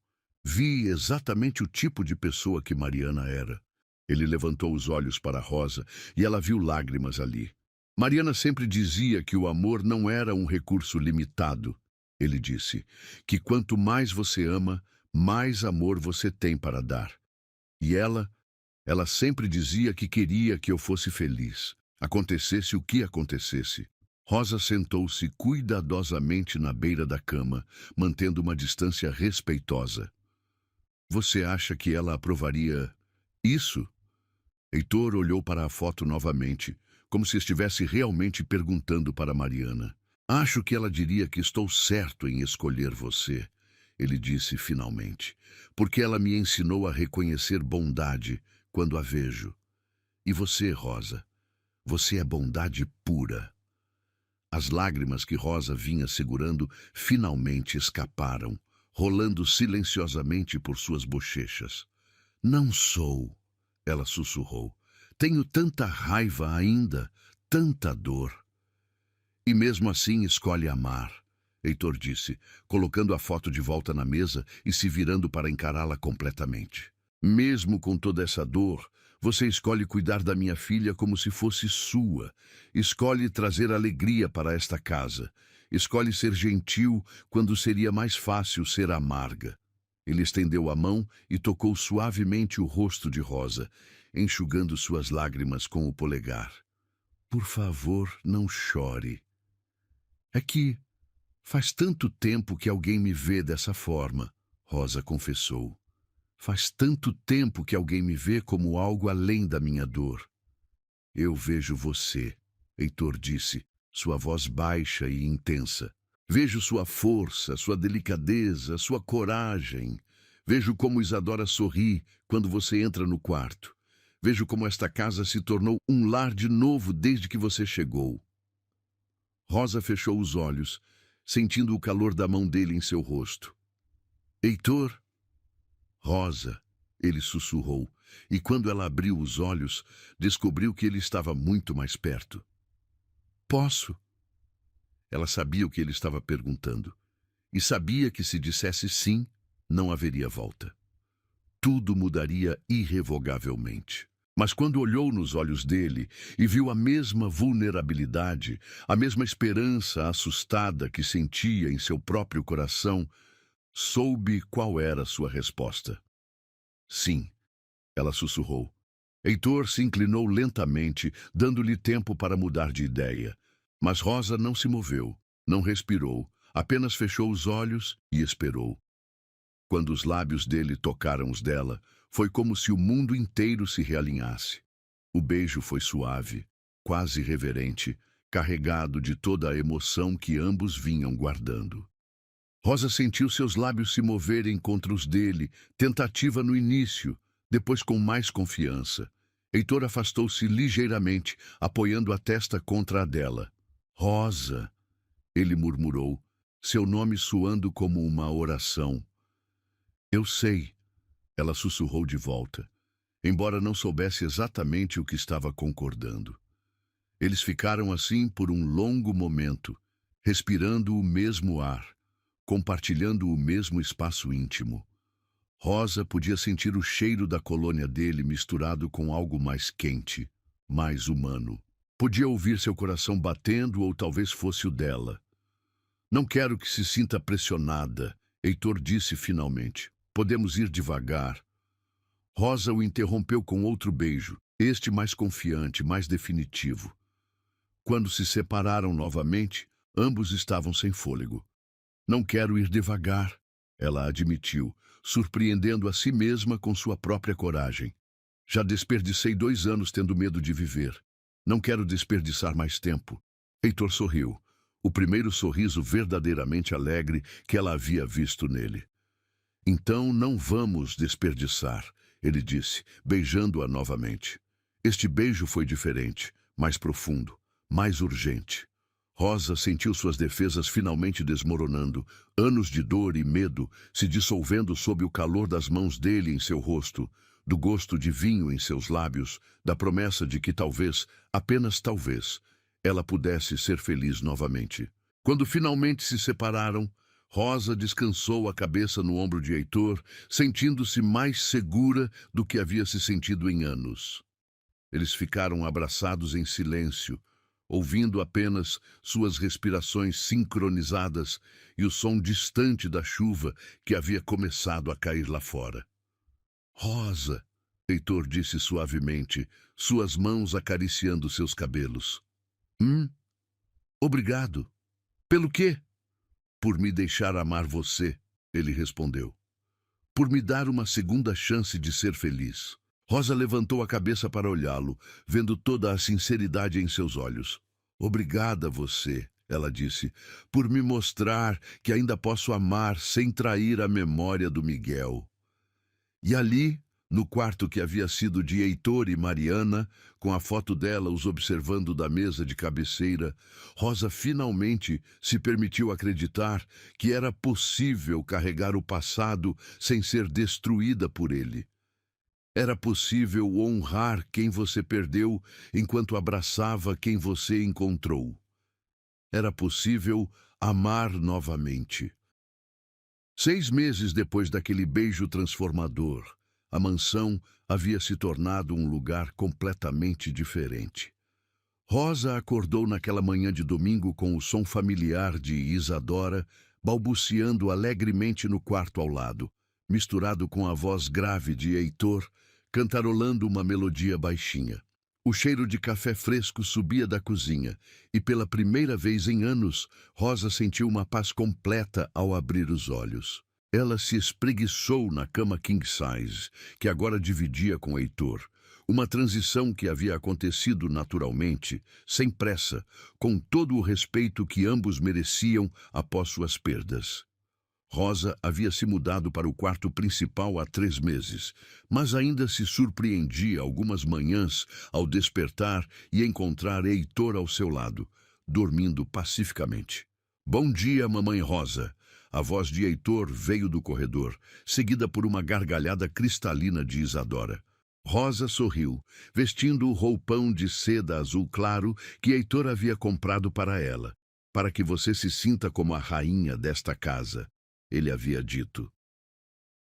vi exatamente o tipo de pessoa que Mariana era. Ele levantou os olhos para Rosa e ela viu lágrimas ali. Mariana sempre dizia que o amor não era um recurso limitado. Ele disse que quanto mais você ama, mais amor você tem para dar. E ela sempre dizia que queria que eu fosse feliz, acontecesse o que acontecesse. Rosa sentou-se cuidadosamente na beira da cama, mantendo uma distância respeitosa. Você acha que ela aprovaria isso? Heitor olhou para a foto novamente, como se estivesse realmente perguntando para Mariana. Acho que ela diria que estou certo em escolher você, ele disse finalmente, porque ela me ensinou a reconhecer bondade quando a vejo. E você, Rosa, você é bondade pura. As lágrimas que Rosa vinha segurando finalmente escaparam, rolando silenciosamente por suas bochechas. Não sou, ela sussurrou. Tenho tanta raiva ainda, tanta dor. E mesmo assim escolhe amar, Heitor disse, colocando a foto de volta na mesa e se virando para encará-la completamente. Mesmo com toda essa dor, você escolhe cuidar da minha filha como se fosse sua. Escolhe trazer alegria para esta casa. Escolhe ser gentil quando seria mais fácil ser amarga. Ele estendeu a mão e tocou suavemente o rosto de Rosa, enxugando suas lágrimas com o polegar. Por favor, não chore. É que faz tanto tempo que alguém me vê dessa forma, Rosa confessou. Faz tanto tempo que alguém me vê como algo além da minha dor. Eu vejo você, Heitor disse, sua voz baixa e intensa. Vejo sua força, sua delicadeza, sua coragem. Vejo como Isadora sorri quando você entra no quarto. Vejo como esta casa se tornou um lar de novo desde que você chegou. Rosa fechou os olhos, sentindo o calor da mão dele em seu rosto. Heitor? Rosa, ele sussurrou, e quando ela abriu os olhos, descobriu que ele estava muito mais perto. Posso? Ela sabia o que ele estava perguntando, e sabia que se dissesse sim, não haveria volta. Tudo mudaria irrevogavelmente. Mas quando olhou nos olhos dele e viu a mesma vulnerabilidade, a mesma esperança assustada que sentia em seu próprio coração, soube qual era sua resposta. Sim, ela sussurrou. Heitor se inclinou lentamente, dando-lhe tempo para mudar de ideia. Mas Rosa não se moveu, não respirou, apenas fechou os olhos e esperou. Quando os lábios dele tocaram os dela, foi como se o mundo inteiro se realinhasse. O beijo foi suave, quase reverente, carregado de toda a emoção que ambos vinham guardando. Rosa sentiu seus lábios se moverem contra os dele, tentativa no início, depois com mais confiança. Heitor afastou-se ligeiramente, apoiando a testa contra a dela. Rosa, ele murmurou, seu nome soando como uma oração. Eu sei, ela sussurrou de volta, embora não soubesse exatamente o que estava concordando. Eles ficaram assim por um longo momento, respirando o mesmo ar, compartilhando o mesmo espaço íntimo. Rosa podia sentir o cheiro da colônia dele misturado com algo mais quente, mais humano. Podia ouvir seu coração batendo ou talvez fosse o dela. Não quero que se sinta pressionada, Heitor disse finalmente. Podemos ir devagar. Rosa o interrompeu com outro beijo, este mais confiante, mais definitivo. Quando se separaram novamente, ambos estavam sem fôlego. Não quero ir devagar, ela admitiu, surpreendendo a si mesma com sua própria coragem. Já desperdicei 2 anos tendo medo de viver. Não quero desperdiçar mais tempo. Heitor sorriu, o primeiro sorriso verdadeiramente alegre que ela havia visto nele. Então não vamos desperdiçar, ele disse, beijando-a novamente. Este beijo foi diferente, mais profundo, mais urgente. Rosa sentiu suas defesas finalmente desmoronando, anos de dor e medo se dissolvendo sob o calor das mãos dele em seu rosto, do gosto de vinho em seus lábios, da promessa de que talvez, apenas talvez, ela pudesse ser feliz novamente. Quando finalmente se separaram, Rosa descansou a cabeça no ombro de Heitor, sentindo-se mais segura do que havia se sentido em anos. Eles ficaram abraçados em silêncio, ouvindo apenas suas respirações sincronizadas e o som distante da chuva que havia começado a cair lá fora. Rosa, Heitor disse suavemente, suas mãos acariciando seus cabelos. Obrigado. Pelo quê? Por me deixar amar você, ele respondeu. Por me dar uma segunda chance de ser feliz. Rosa levantou a cabeça para olhá-lo, vendo toda a sinceridade em seus olhos. Obrigada você, ela disse, por me mostrar que ainda posso amar sem trair a memória do Miguel. E ali, no quarto que havia sido de Heitor e Mariana, com a foto dela os observando da mesa de cabeceira, Rosa finalmente se permitiu acreditar que era possível carregar o passado sem ser destruída por ele. Era possível honrar quem você perdeu enquanto abraçava quem você encontrou. Era possível amar novamente. 6 meses depois daquele beijo transformador, a mansão havia se tornado um lugar completamente diferente. Rosa acordou naquela manhã de domingo com o som familiar de Isadora balbuciando alegremente no quarto ao lado, misturado com a voz grave de Heitor, cantarolando uma melodia baixinha. O cheiro de café fresco subia da cozinha, e pela primeira vez em anos, Rosa sentiu uma paz completa ao abrir os olhos. Ela se espreguiçou na cama king size, que agora dividia com Heitor. Uma transição que havia acontecido naturalmente, sem pressa, com todo o respeito que ambos mereciam após suas perdas. Rosa havia se mudado para o quarto principal há 3 meses, mas ainda se surpreendia algumas manhãs ao despertar e encontrar Heitor ao seu lado, dormindo pacificamente. Bom dia, mamãe Rosa. A voz de Heitor veio do corredor, seguida por uma gargalhada cristalina de Isadora. Rosa sorriu, vestindo o roupão de seda azul claro que Heitor havia comprado para ela, para que você se sinta como a rainha desta casa, ele havia dito.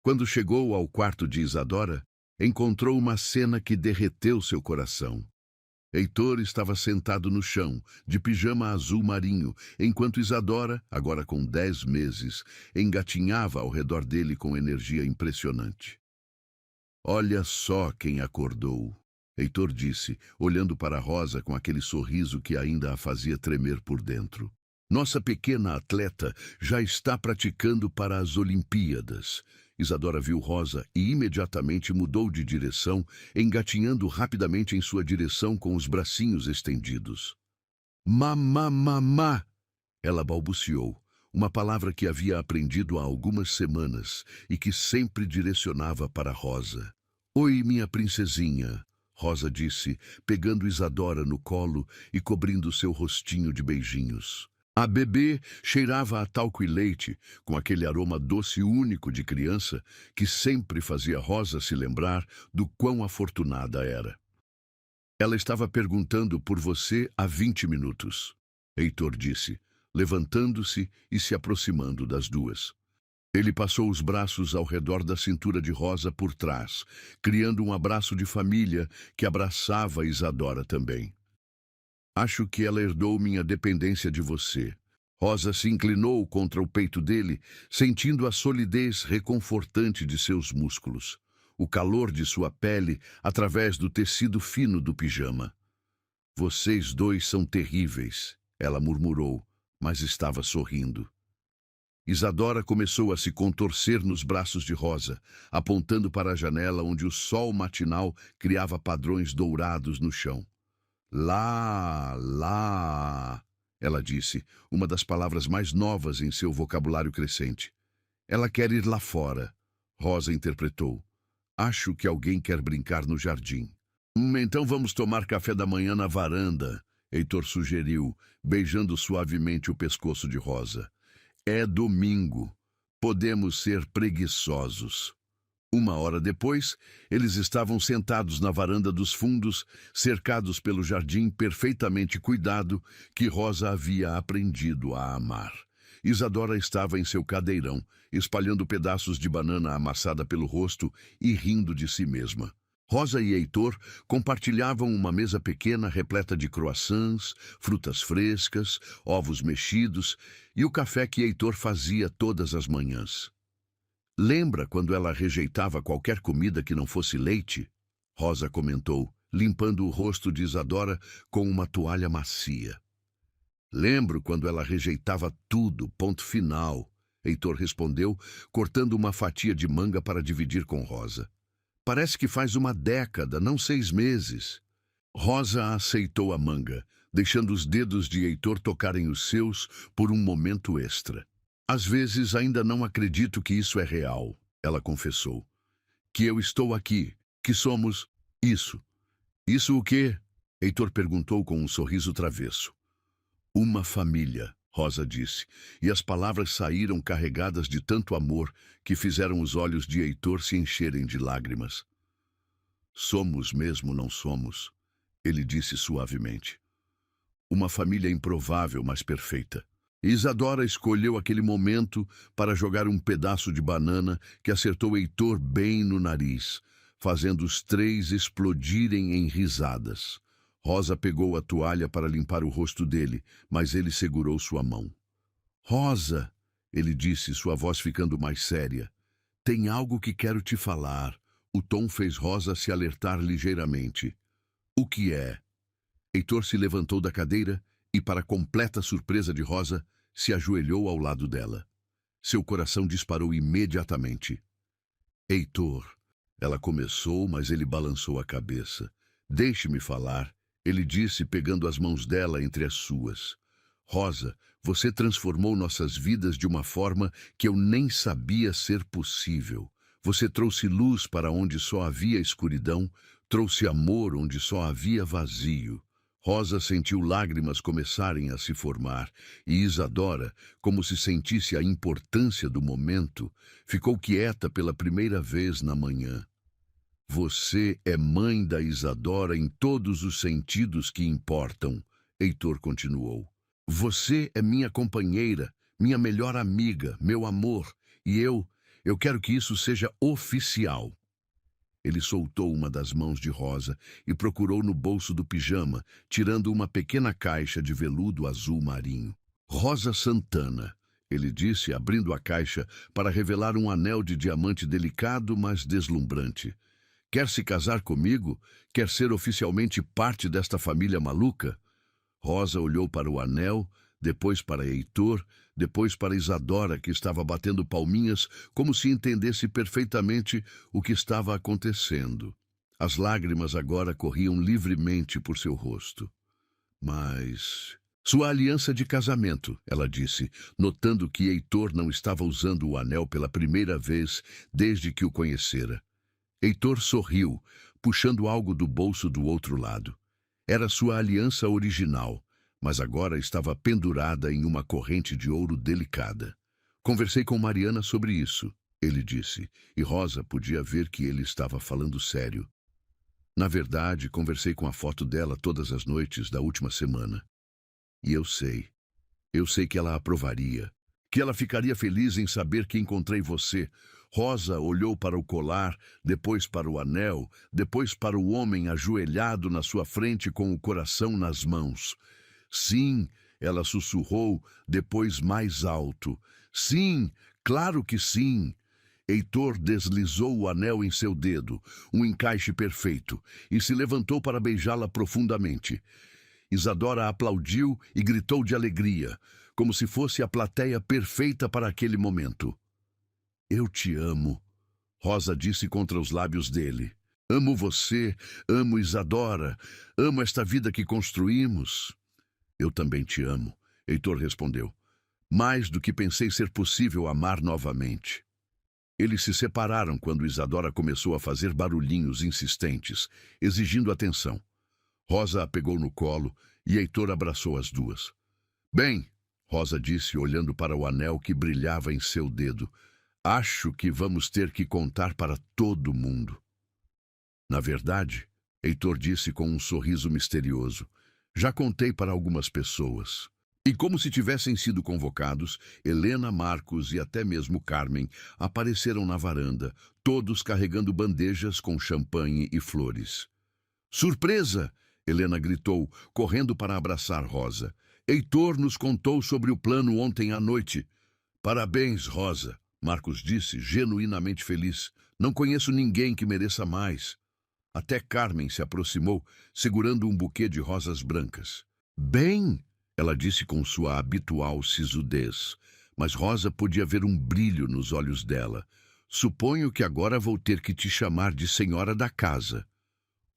Quando chegou ao quarto de Isadora, encontrou uma cena que derreteu seu coração. Heitor estava sentado no chão, de pijama azul marinho, enquanto Isadora, agora com 10 meses, engatinhava ao redor dele com energia impressionante. Olha só quem acordou, Heitor disse, olhando para Rosa com aquele sorriso que ainda a fazia tremer por dentro. Nossa pequena atleta já está praticando para as Olimpíadas. Isadora viu Rosa e imediatamente mudou de direção, engatinhando rapidamente em sua direção com os bracinhos estendidos. Mamá, ela balbuciou, uma palavra que havia aprendido há algumas semanas e que sempre direcionava para Rosa. Oi, minha princesinha, Rosa disse, pegando Isadora no colo e cobrindo seu rostinho de beijinhos. A bebê cheirava a talco e leite, com aquele aroma doce único de criança que sempre fazia Rosa se lembrar do quão afortunada era. Ela estava perguntando por você há 20 minutos, Heitor disse, levantando-se e se aproximando das duas. Ele passou os braços ao redor da cintura de Rosa por trás, criando um abraço de família que abraçava Isadora também. Acho que ela herdou minha dependência de você. Rosa se inclinou contra o peito dele, sentindo a solidez reconfortante de seus músculos, o calor de sua pele através do tecido fino do pijama. Vocês dois são terríveis, ela murmurou, mas estava sorrindo. Isadora começou a se contorcer nos braços de Rosa, apontando para a janela onde o sol matinal criava padrões dourados no chão. Lá, ela disse, uma das palavras mais novas em seu vocabulário crescente. Ela quer ir lá fora, Rosa interpretou. Acho que alguém quer brincar no jardim. Então vamos tomar café da manhã na varanda, Heitor sugeriu, beijando suavemente o pescoço de Rosa. É domingo. Podemos ser preguiçosos. 1 hora depois, eles estavam sentados na varanda dos fundos, cercados pelo jardim perfeitamente cuidado que Rosa havia aprendido a amar. Isadora estava em seu cadeirão, espalhando pedaços de banana amassada pelo rosto e rindo de si mesma. Rosa e Heitor compartilhavam uma mesa pequena repleta de croissants, frutas frescas, ovos mexidos e o café que Heitor fazia todas as manhãs. Lembra quando ela rejeitava qualquer comida que não fosse leite? Rosa comentou, limpando o rosto de Isadora com uma toalha macia. Lembro quando ela rejeitava tudo, ponto final, Heitor respondeu, cortando uma fatia de manga para dividir com Rosa. Parece que faz uma década, não 6 meses. Rosa aceitou a manga, deixando os dedos de Heitor tocarem os seus por um momento extra. Às vezes ainda não acredito que isso é real, ela confessou. Que eu estou aqui, que somos isso. Isso o quê? Heitor perguntou com um sorriso travesso. Uma família, Rosa disse, e as palavras saíram carregadas de tanto amor que fizeram os olhos de Heitor se encherem de lágrimas. Somos mesmo, não somos, ele disse suavemente. Uma família improvável, mas perfeita. Isadora escolheu aquele momento para jogar um pedaço de banana que acertou Heitor bem no nariz, fazendo os três explodirem em risadas. Rosa pegou a toalha para limpar o rosto dele, mas ele segurou sua mão. Rosa, ele disse, sua voz ficando mais séria, tem algo que quero te falar. O tom fez Rosa se alertar ligeiramente. O que é? Heitor se levantou da cadeira e, para completa surpresa de Rosa, se ajoelhou ao lado dela. Seu coração disparou imediatamente. Heitor, ela começou, mas ele balançou a cabeça. Deixe-me falar, ele disse, pegando as mãos dela entre as suas. Rosa, você transformou nossas vidas de uma forma que eu nem sabia ser possível. Você trouxe luz para onde só havia escuridão, trouxe amor onde só havia vazio. Rosa sentiu lágrimas começarem a se formar, e Isadora, como se sentisse a importância do momento, ficou quieta pela primeira vez na manhã. Você é mãe da Isadora em todos os sentidos que importam, Heitor continuou. Você é minha companheira, minha melhor amiga, meu amor, e eu quero que isso seja oficial. Ele soltou uma das mãos de Rosa e procurou no bolso do pijama, tirando uma pequena caixa de veludo azul marinho. Rosa Santana, ele disse, abrindo a caixa para revelar um anel de diamante delicado, mas deslumbrante. Quer se casar comigo? Quer ser oficialmente parte desta família maluca? Rosa olhou para o anel, depois para Heitor, depois para Isadora, que estava batendo palminhas como se entendesse perfeitamente o que estava acontecendo. As lágrimas agora corriam livremente por seu rosto. Mas... Sua aliança de casamento, ela disse, notando que Heitor não estava usando o anel pela primeira vez desde que o conhecera. Heitor sorriu, puxando algo do bolso do outro lado. Era sua aliança original, mas agora estava pendurada em uma corrente de ouro delicada. Conversei com Mariana sobre isso, ele disse, e Rosa podia ver que ele estava falando sério. Na verdade, conversei com a foto dela todas as noites da última semana. E eu sei que ela aprovaria, que ela ficaria feliz em saber que encontrei você. Rosa olhou para o colar, depois para o anel, depois para o homem ajoelhado na sua frente com o coração nas mãos. Sim, ela sussurrou, depois mais alto. Sim, claro que sim. Heitor deslizou o anel em seu dedo, um encaixe perfeito, e se levantou para beijá-la profundamente. Isadora aplaudiu e gritou de alegria, como se fosse a plateia perfeita para aquele momento. Eu te amo, Rosa disse contra os lábios dele. Amo você, amo Isadora, amo esta vida que construímos. Eu também te amo, Heitor respondeu. Mais do que pensei ser possível amar novamente. Eles se separaram quando Isadora começou a fazer barulhinhos insistentes, exigindo atenção. Rosa a pegou no colo e Heitor abraçou as duas. Bem, Rosa disse, olhando para o anel que brilhava em seu dedo, acho que vamos ter que contar para todo mundo. Na verdade, Heitor disse com um sorriso misterioso, já contei para algumas pessoas. E como se tivessem sido convocados, Helena, Marcos e até mesmo Carmen apareceram na varanda, todos carregando bandejas com champanhe e flores. Surpresa! Helena gritou, correndo para abraçar Rosa. Heitor nos contou sobre o plano ontem à noite. Parabéns, Rosa, Marcos disse, genuinamente feliz. Não conheço ninguém que mereça mais. Até Carmen se aproximou, segurando um buquê de rosas brancas. Bem, ela disse com sua habitual sisudez, mas Rosa podia ver um brilho nos olhos dela. Suponho que agora vou ter que te chamar de senhora da casa.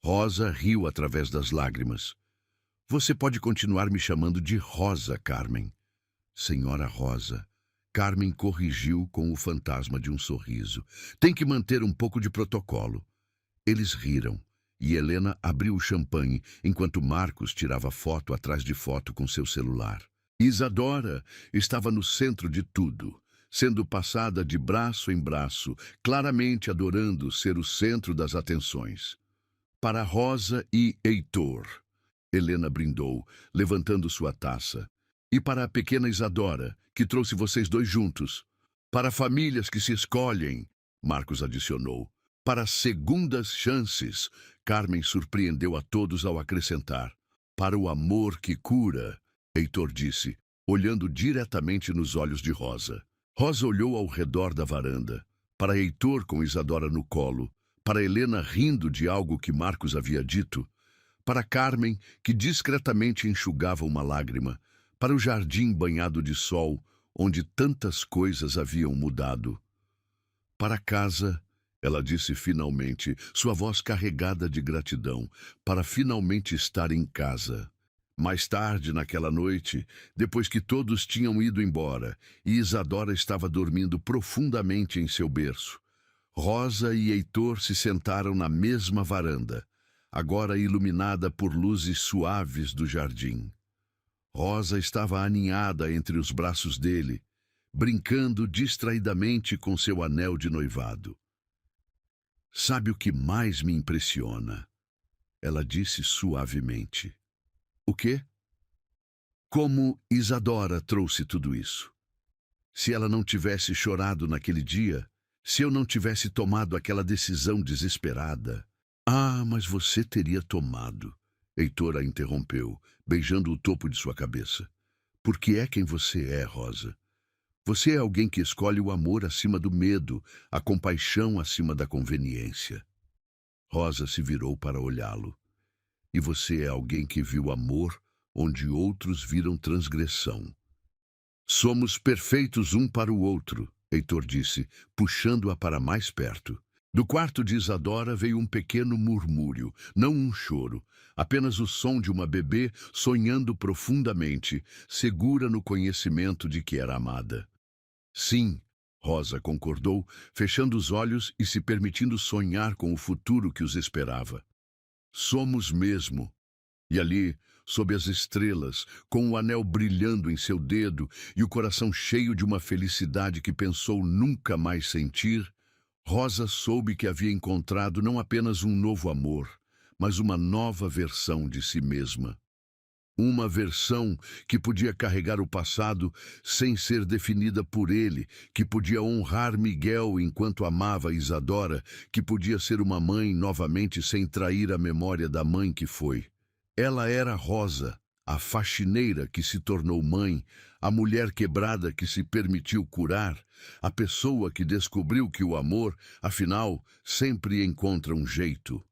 Rosa riu através das lágrimas. Você pode continuar me chamando de Rosa, Carmen. Senhora Rosa. Carmen corrigiu com o fantasma de um sorriso. Tem que manter um pouco de protocolo. Eles riram, e Helena abriu o champanhe, enquanto Marcos tirava foto atrás de foto com seu celular. Isadora estava no centro de tudo, sendo passada de braço em braço, claramente adorando ser o centro das atenções. Para Rosa e Heitor, Helena brindou, levantando sua taça. E para a pequena Isadora, que trouxe vocês dois juntos. Para famílias que se escolhem, Marcos adicionou. Para segundas chances, Carmen surpreendeu a todos ao acrescentar. Para o amor que cura, Heitor disse, olhando diretamente nos olhos de Rosa. Rosa olhou ao redor da varanda, para Heitor com Isadora no colo, para Helena rindo de algo que Marcos havia dito, para Carmen, que discretamente enxugava uma lágrima, para o jardim banhado de sol, onde tantas coisas haviam mudado. Para casa, ela disse finalmente, sua voz carregada de gratidão, para finalmente estar em casa. Mais tarde, naquela noite, depois que todos tinham ido embora, e Isadora estava dormindo profundamente em seu berço, Rosa e Heitor se sentaram na mesma varanda, agora iluminada por luzes suaves do jardim. Rosa estava aninhada entre os braços dele, brincando distraidamente com seu anel de noivado. Sabe o que mais me impressiona? Ela disse suavemente. O quê? Como Isadora trouxe tudo isso. Se ela não tivesse chorado naquele dia, se eu não tivesse tomado aquela decisão desesperada. Ah, mas você teria tomado. Heitor a interrompeu, beijando o topo de sua cabeça. Porque é quem você é, Rosa. Você é alguém que escolhe o amor acima do medo, a compaixão acima da conveniência. Rosa se virou para olhá-lo. E você é alguém que viu amor onde outros viram transgressão. Somos perfeitos um para o outro, Heitor disse, puxando-a para mais perto. Do quarto de Isadora veio um pequeno murmúrio, não um choro, apenas o som de uma bebê sonhando profundamente, segura no conhecimento de que era amada. Sim, Rosa concordou, fechando os olhos e se permitindo sonhar com o futuro que os esperava. Somos mesmo. E ali, sob as estrelas, com o anel brilhando em seu dedo e o coração cheio de uma felicidade que pensou nunca mais sentir, Rosa soube que havia encontrado não apenas um novo amor, mas uma nova versão de si mesma. Uma versão que podia carregar o passado sem ser definida por ele, que podia honrar Miguel enquanto amava Isadora, que podia ser uma mãe novamente sem trair a memória da mãe que foi. Ela era Rosa, a faxineira que se tornou mãe, a mulher quebrada que se permitiu curar, a pessoa que descobriu que o amor, afinal, sempre encontra um jeito.